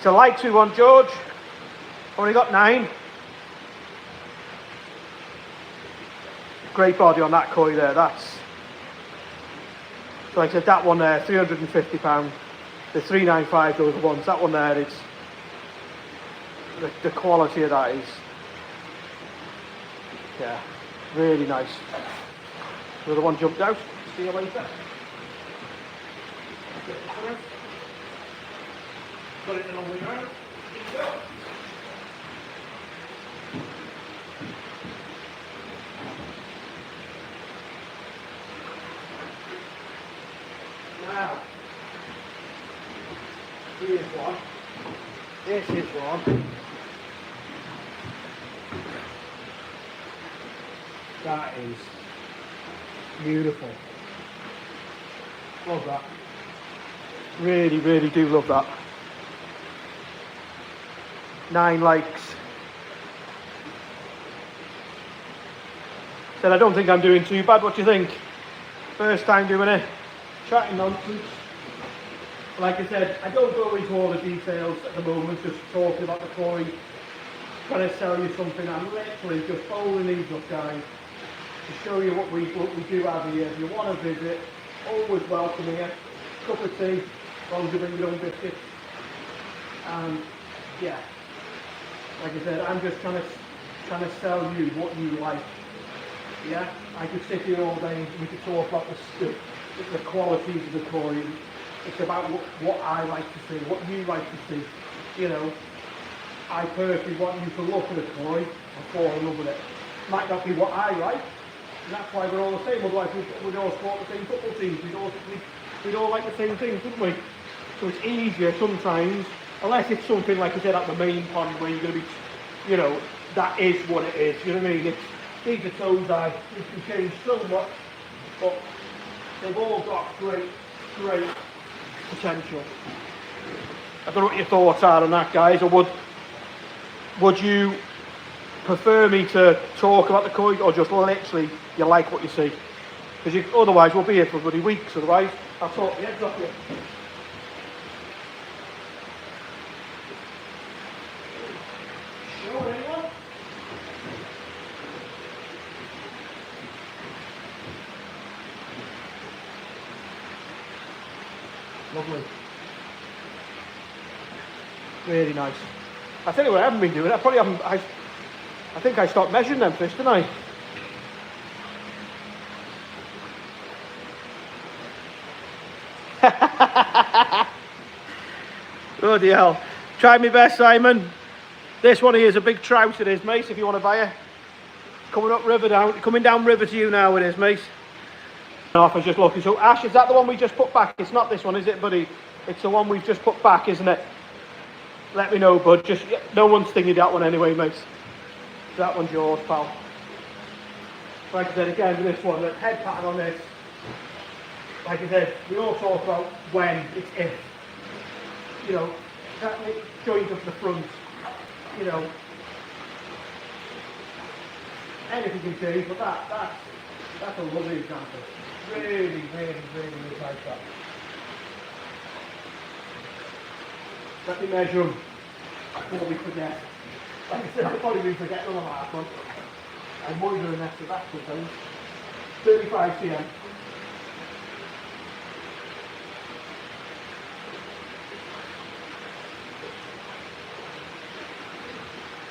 So likes we want, George. Only got 9. Great body on that koi there. That's, so like I said, that one there, £350. The 395 those ones. That one there, it's the quality of that is, yeah, really nice. Another one jumped out. See you later. Put it in on the ground. Now, here's one. This is one. That is beautiful. Love that. Really, really do love that. 9 likes. Said I don't think I'm doing too bad. What do you think? First time doing it. Chatting nonsense. Like I said, I don't go into all the details at the moment, just talking about the koi, trying to sell you something. I'm literally just folding these up, guys, to show you what we do have here. If you want to visit, always welcome here. Cup of tea, as long as you bring your own biscuits. And yeah, like I said, I'm just trying to sell you what you like. Yeah, I could sit here all day and we could talk about the qualities of the koi. It's about what I like to see, what you like to see. You know, I personally want you to look at a koi and fall in love with it. Might not be what I like, and that's why we're all the same. Otherwise, we'd all support the same football teams. We'd all like the same things, wouldn't we? So it's easier sometimes, unless it's something like I said at the main pond where you're going to be, you know, that is what it is. You know what I mean? These are toes eye. It can change so much, but they've all got great potential. I don't know what your thoughts are on that, guys, or would you prefer me to talk about the koi, or just literally you like what you see? Because otherwise we'll be here for bloody weeks. Otherwise I'll talk the heads off you. Sure, anyone? Lovely. Really nice. I tell you what I haven't been doing. I probably haven't. I think I stopped measuring them fish, didn't I? Bloody hell. Try my best, Simon. This one here is a big trout, it is, mate, if you want to buy it. Coming down river to you now, it is, mate. off, I was just looking. So Ash, is that the one we just put back? It's not this one, is it, buddy? It's the one we've just put back, isn't it? Let me know, bud. Just no one's thinking that one anyway, mate. That one's yours, pal. Like I said, again with this one, the head pattern on this, like I said, we all talk about when, it's if. You know, that joint up the front, you know, anything can change, but that's a lovely example. Really like that. Let me measure them before we forget. Like I said, I'll probably be forgetting on the last one. I'm wondering after that sometimes. 35 cm.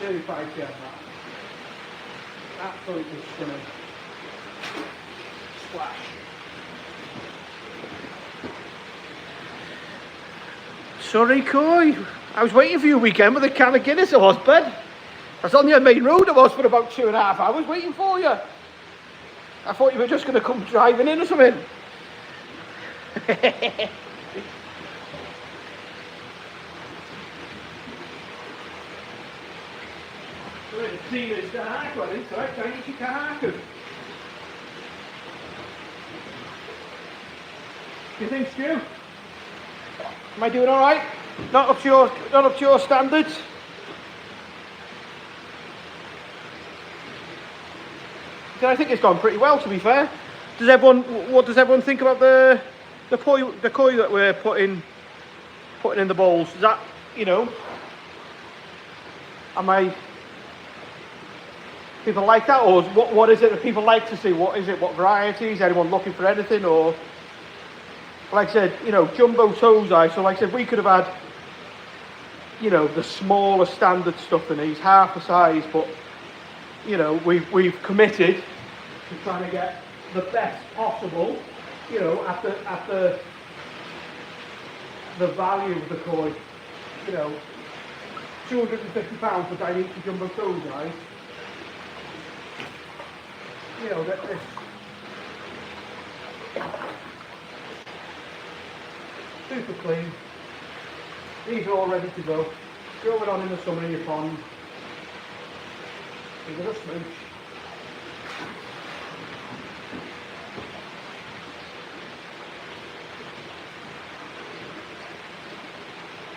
35 cm. Absolutely stunning. Splash. Sorry, Coy. I was waiting for you weekend with a can of Guinness, I was, bud. I was on the main road, I was, for about 2.5 hours waiting for you. I thought you were just going to come driving in or something. You think, Stu? Am I doing all right? Not up to your standards. I think it's gone pretty well, to be fair. What does everyone think about the koi that we're putting in the bowls? Is that, you know, people like that, or what is it that people like to see? What is it? What varieties? Anyone looking for anything? Or, like I said, you know, jumbo Tozai. So like I said, we could have had, you know, the smaller standard stuff in these, half the size, but, you know, we've committed to trying to get the best possible, you know, at the value of the koi. You know, £250 for Dainichi Jumbo Tozai. You know, this super clean. These are all ready to go. Throw it on in the summer in your pond. Give it a smooch.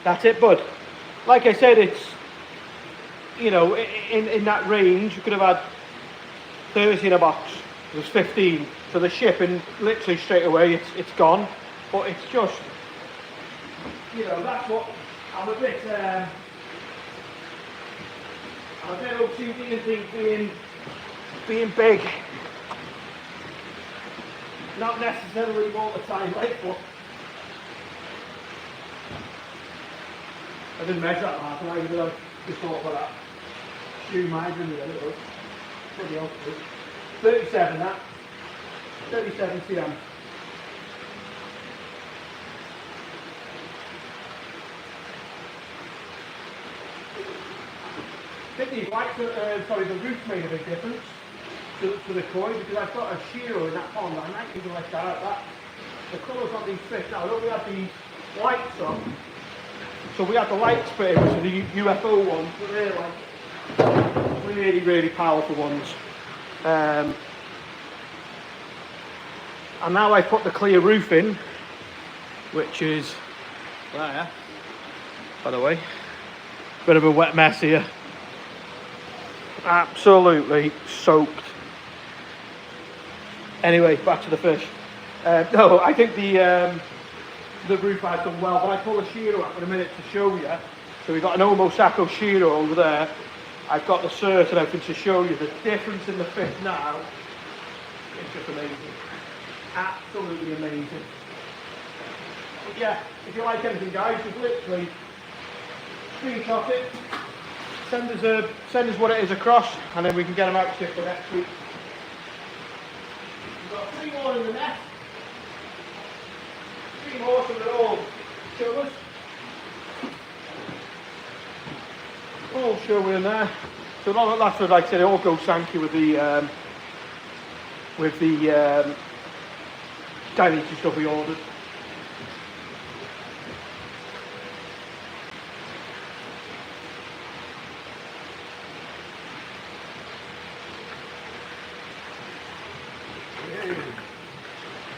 That's it, bud. Like I said, it's, you know, in that range, you could have had 30 in a box. There's 15. So the shipping, literally straight away, it's gone. But it's just, you know, that's what I'm a bit OCD and think being big. Not necessarily all the time, right? But I didn't measure that last night, I just thought for that shoe margin there, it was pretty awesome. 37 that. 37 cm. I think these lights, the roof made a big difference to the koi, because I've got a Shiro in that pond. I might even like that. The colours on these fish, now I know we had these lights on, so we had the lights put in, which are the UFO ones, but they're like really powerful ones. And now I put the clear roof in, which is there, by the way. Bit of a wet mess here. Absolutely soaked. Anyway, back to the fish. No, I think the roof has done well, but I pull a Shiro up in a minute to show you. So we've got an Omosako Shiro over there. I've got the cert and everything to show you the difference in the fish now. It's just amazing. Absolutely amazing. But yeah, if you like anything, guys, just literally screenshot it. Send us what it is across, and then we can get them out to you for next week. We've got 3 more in the net. 3 more, so they're all showers. All shower in there. So that's what, like I said, it all goes thank you with the Chinese stuff we ordered.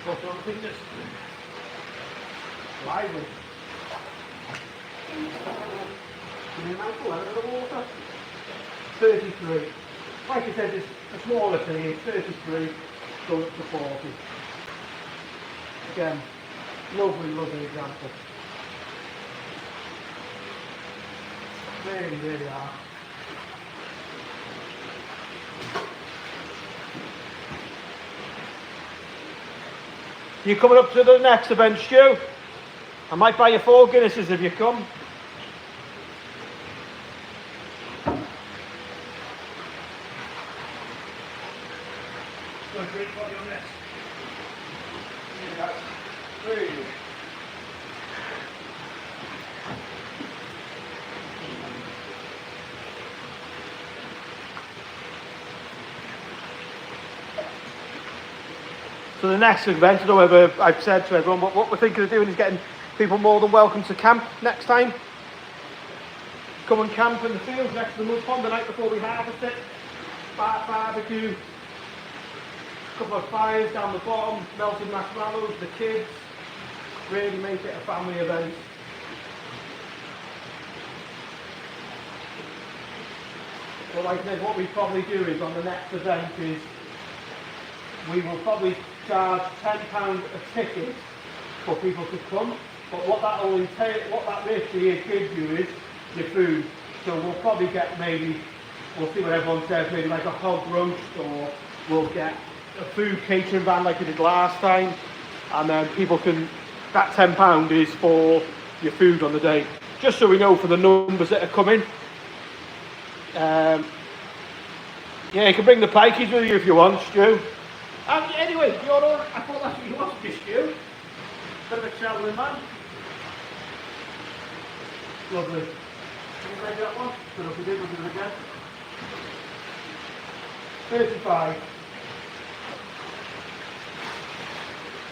What's on the fingers? Lively. Give me a mouthful out of the water. 33. Like I said, it's a smaller thing, it's 33, going up to 40. Again, lovely, lovely example. Really, really are. You coming up to the next event, Stu? I might buy you 4 Guinnesses if you come. So the next event, I don't know whether I've said to everyone, but what we're thinking of doing is getting people more than welcome to camp next time. Come and camp in the fields next to the mud pond the night before we harvest it. Barbecue, a couple of fires down the bottom, melted marshmallows, the kids. Really make it a family event. So like I said, what we probably do is on the next event is we will probably charge £10 a ticket for people to come, but what that will entail, what that basically gives you is your food. So we'll probably get we'll see what everyone says, maybe like a hog roast, or we'll get a food catering van like we did last time, and then people can, that £10 is for your food on the day, just so we know for the numbers that are coming. Yeah, you can bring the pikeys with you if you want, Stu. Anyway, you're all, I thought that's what you wanted, just Stu. Bit of a travelling man. Lovely. Can you make that one? Good if we did, we'll do it again. 35.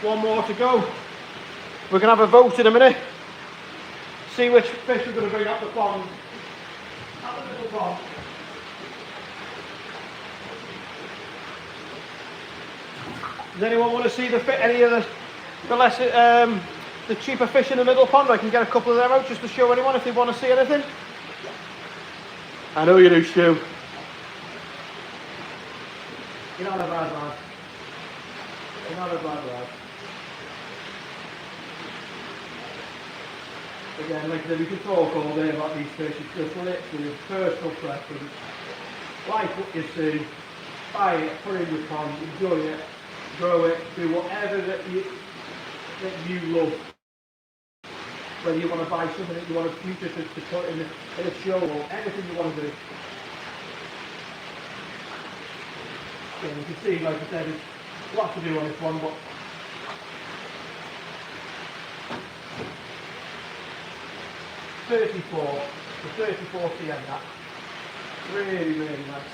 One more to go. We're going to have a vote in a minute. See which fish we're going to bring up the pond. Up the little pond. Does anyone want to see any of the less the cheaper fish in the middle pond? I can get a couple of them out just to show anyone if they want to see anything. I know you do, Stu. You're not a bad lad. You're not a bad lad. Again, like I said, we could talk all day about these fish. It's just literally a personal preference. Like what you see, buy it, put it in your pond, enjoy it, grow it, do whatever that you love. Whether you want to buy something that you want to future to put in a show, or anything you want to do. Yeah, you can see, like I said, there's lots to do on this one, but 34, the 34 CM that. Really, really nice.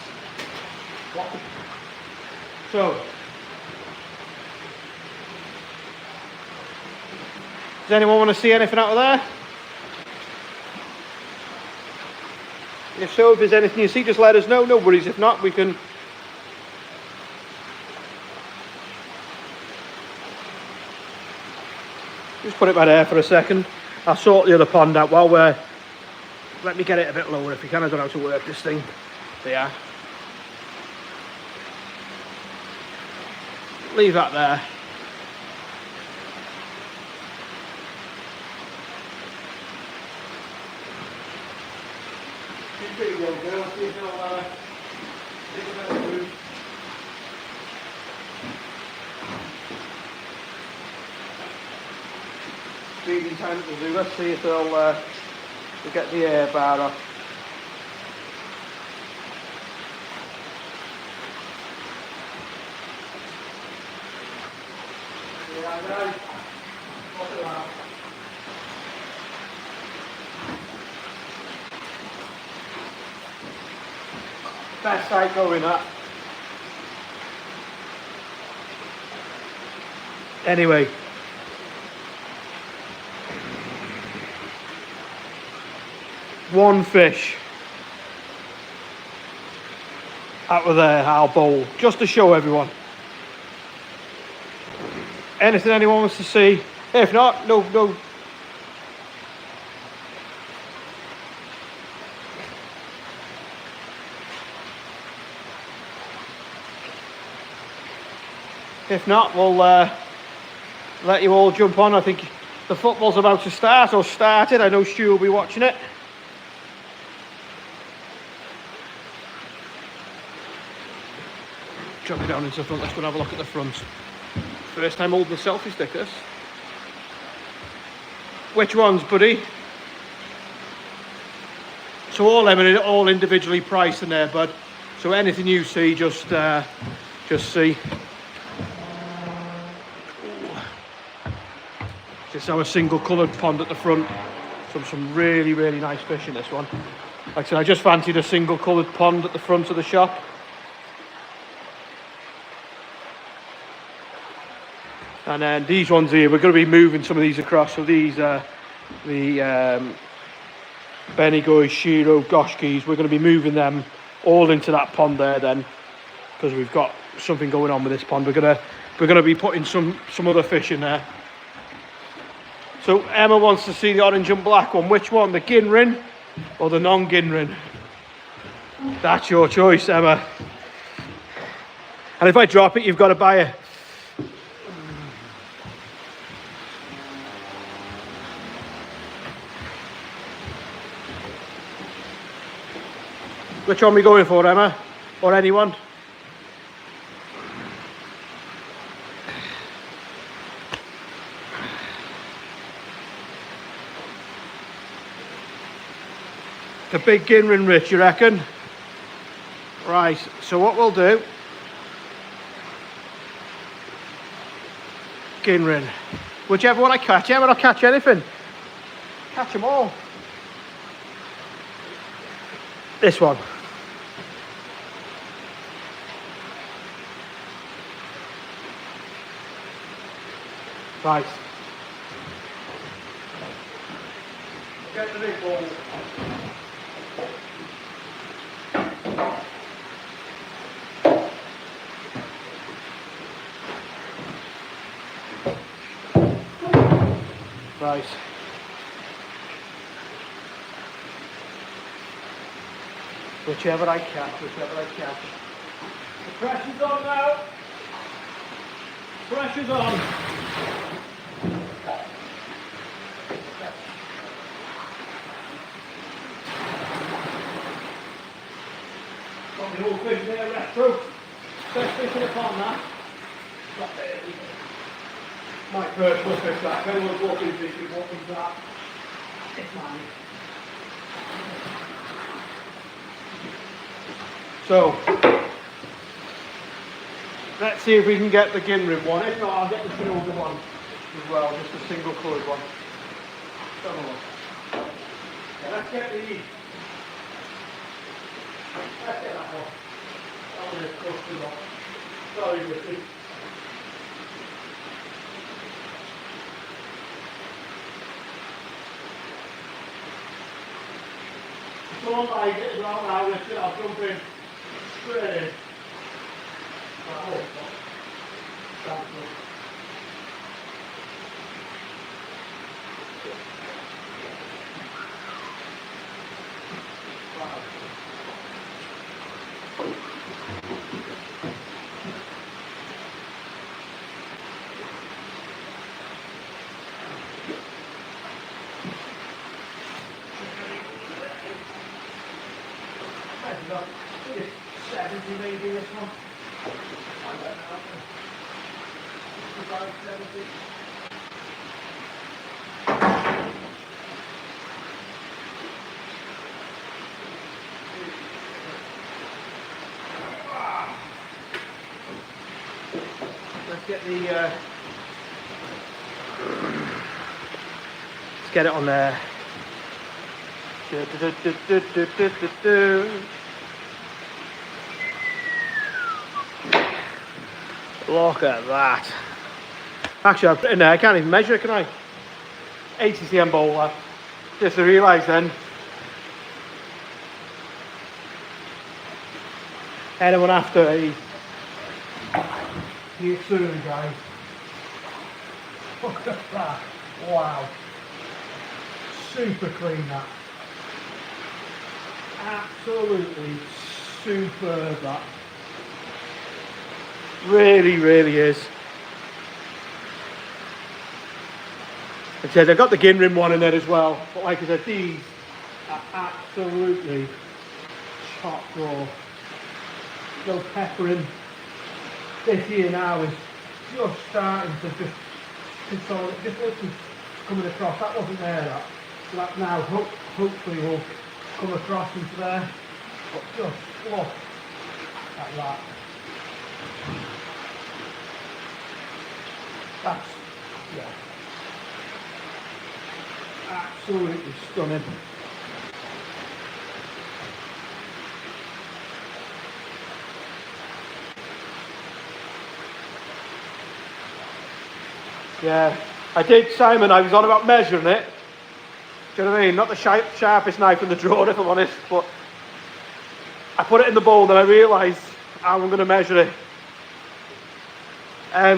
So, does anyone want to see anything out of there? If so, if there's anything you see, just let us know. No worries, if not, we can... Just put it by there for a second. I'll sort the other pond out while we're... Let me get it a bit lower if you can. I don't know how to work this thing. There. Leave that there. Feeding time will do. Let's see if they'll get the air bar off. Best side going up. Anyway, one fish out of there, our bowl, just to show everyone. Anything anyone wants to see? If not, no. If not, we'll let you all jump on. I think the football's about to start, or started. I know Stu will be watching it. Drop me down into the front. Let's go and have a look at the front. First time holding the selfie stickers. Which ones, buddy? So all them are all individually priced in there, bud. So anything you see, just see. It's our single coloured pond at the front. Some really nice fish in this one. Like I said, I just fancied a single coloured pond at the front of the shop. And then these ones here, we're going to be moving some of these across. So these are the Bennygoy, Shiro, Goshkis. We're going to be moving them all into that pond there then, because we've got something going on with this pond. We're going to be putting some other fish in there. So Emma wants to see the orange and black one. Which one, the Ginrin or the non-Ginrin? That's your choice, Emma. And if I drop it, you've got to buy it. Which one are we going for, Emma? Or anyone? The big Ginrin, Rich, you reckon? Right, so what we'll do... Ginrin. Whichever one I catch, Emma, I'll catch anything. Catch them all. This one. Right. Get the big ball. Right. Whichever I catch. The pressure's on now. Pressure's on. Got the old fish there, retro. Best fish in the pond, that. My personal fish, that. If anyone's walking fishing, walking that. It's mine. So, let's see if we can get the Ginrin one. If not, I'll get the silver one as well, just a single coloured one. Have a look. Yeah, let's get that one. That one is close to that. Sorry, Ricky. Someone like it as well now, Richard. I'll jump in. Straight in. About 70 maybe this one. I don't know. About 70. Let's get the let's get it on there. Look at that. Actually, I've put it in there, I can't even measure it, can I? 80 cm bowler. Just to realise then, anyone after the Yatsuni guys. Look at that. Wow. Super clean that. Absolutely superb that. Really, really is. Like I said, I've got the Ginrim one in there as well, but like I said, these are absolutely top raw. No peppering. This here now is just starting to just control it, just literally coming across. That wasn't there, that. So that now hopefully will come across into there. But just look at that. That's, yeah, absolutely stunning. Yeah, I did, Simon, I was on about measuring it. Do you know what I mean? Not the sharpest knife in the drawer, if I'm honest, but I put it in the bowl, then I realised how I'm going to measure it.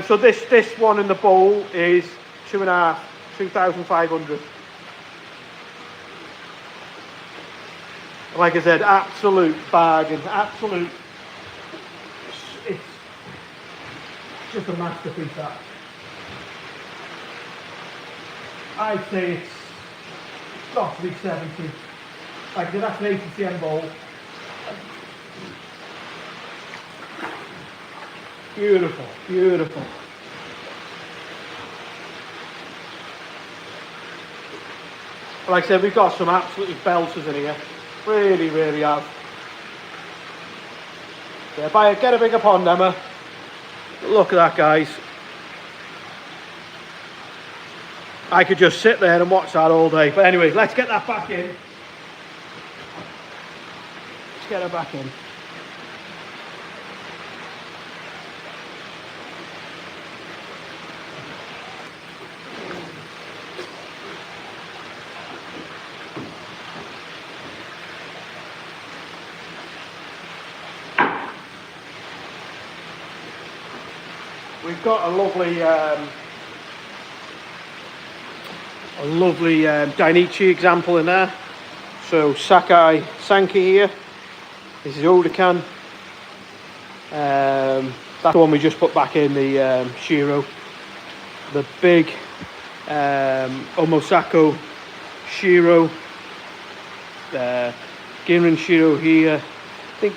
So this one in the bowl is 2,500. Like I said, absolute bargain, absolute. It's just a masterpiece, that. I'd say it's got to be 70. Like I said, that's an 80 cm bowl. Beautiful, beautiful. Like I said, we've got some absolutely belters in here. Really, really have. Yeah, get a bigger pond, Emma. Look at that, guys. I could just sit there and watch that all day. But anyway, let's get that back in. Let's get her back in. We've got a lovely Dainichi example in there. So Sakai Sanki here. This is Odokan. That's the one we just put back in, the Shiro. The big Omosako Shiro. The Ginrin Shiro here. I think.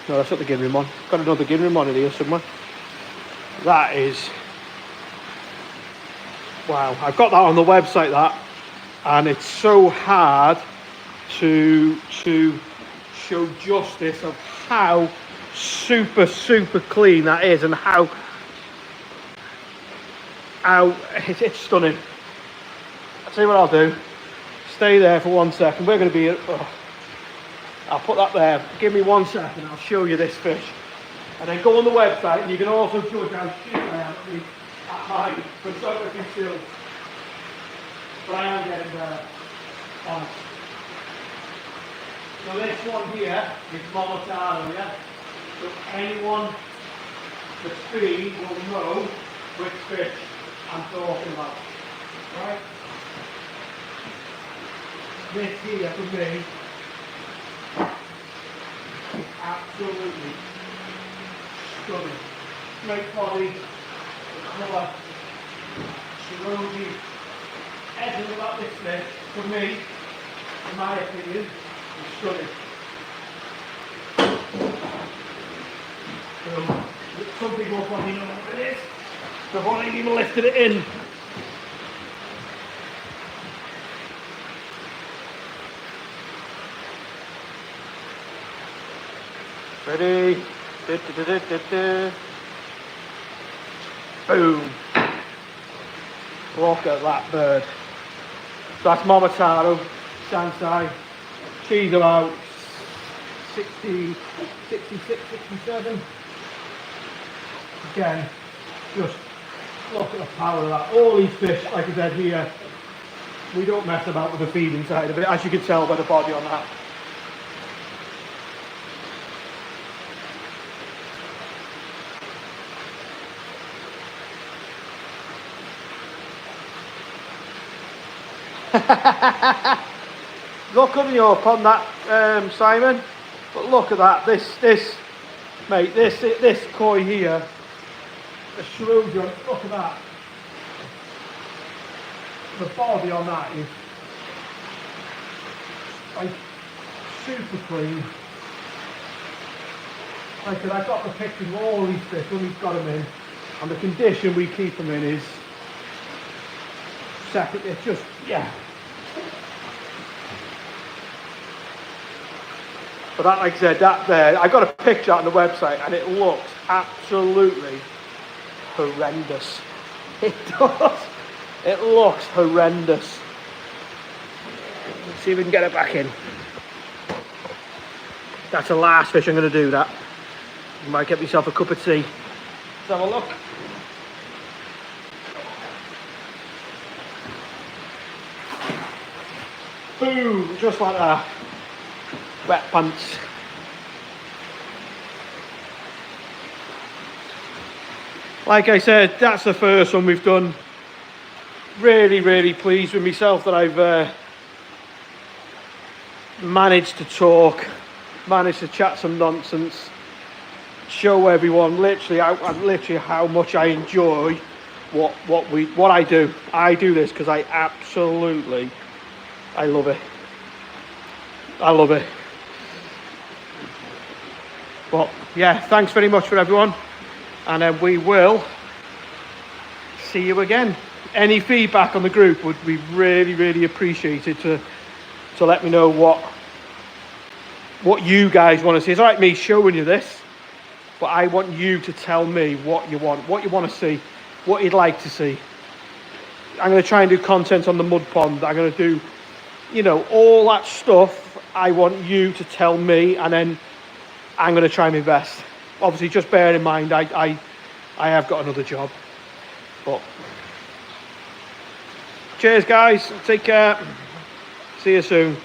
No, that's not the Ginrin one. Got another Ginrin one in here somewhere. That is. Wow, I've got that on the website, that, and it's so hard to show justice of how super clean that is, and how it's stunning. I'll tell you what I'll do. Stay there for 1 second. We're going to be. I'll put that there. Give me 1 second. I'll show you this fish, and then go on the website, and you can also judge how cheap I am at my photography skills. But I am getting there on it. So this one here is Momotaro, yeah? So anyone that's feed will know which fish I'm talking about. Right? This here for me is absolutely stunning. Great body, the colour, Shirogi. Everything about this fish, for me, in my opinion, is stunning. Some people will probably know what it is before I even lifted it in. Ready? Boom. Look at that bird. So that's Momotaro, Sansai. She's about 60, 66, 67. Again, Just look at the power of that. All these fish, like I said here, we don't mess about with the feeding side of it, as you can tell by the body on that. Not coming up on that, Simon, but look at that. This mate, this koi here, the Shrews, look at that. The body on that is like super clean. Like I said, I've got the pictures of all these fish when we've got them in, and the condition we keep them in is second. It's just, yeah. But that, like I said, that there, I got a picture on the website and it looks absolutely horrendous. It does. It looks horrendous. Let's see if we can get it back in. That's the last fish I'm going to do, that. I might get myself a cup of tea. Let's have a look. Boom, just like that. Wet pants. Like I said, that's the first one we've done. Really, really pleased with myself that I've managed to talk, managed to chat some nonsense, show everyone literally how much I enjoy what I do. I do this because I love it. I love it. But yeah, thanks very much for everyone, and we will see you again. Any feedback on the group would be really, really appreciated to let me know what you guys want to see. It's all right me showing you this, but I want you to tell me what you want to see, what you'd like to see. I'm going to try and do content on the mud pond. I'm going to do, you know, all that stuff. I want you to tell me, and then I'm going to try my best. Obviously, just bear in mind, I have got another job. But cheers, guys. Take care. See you soon.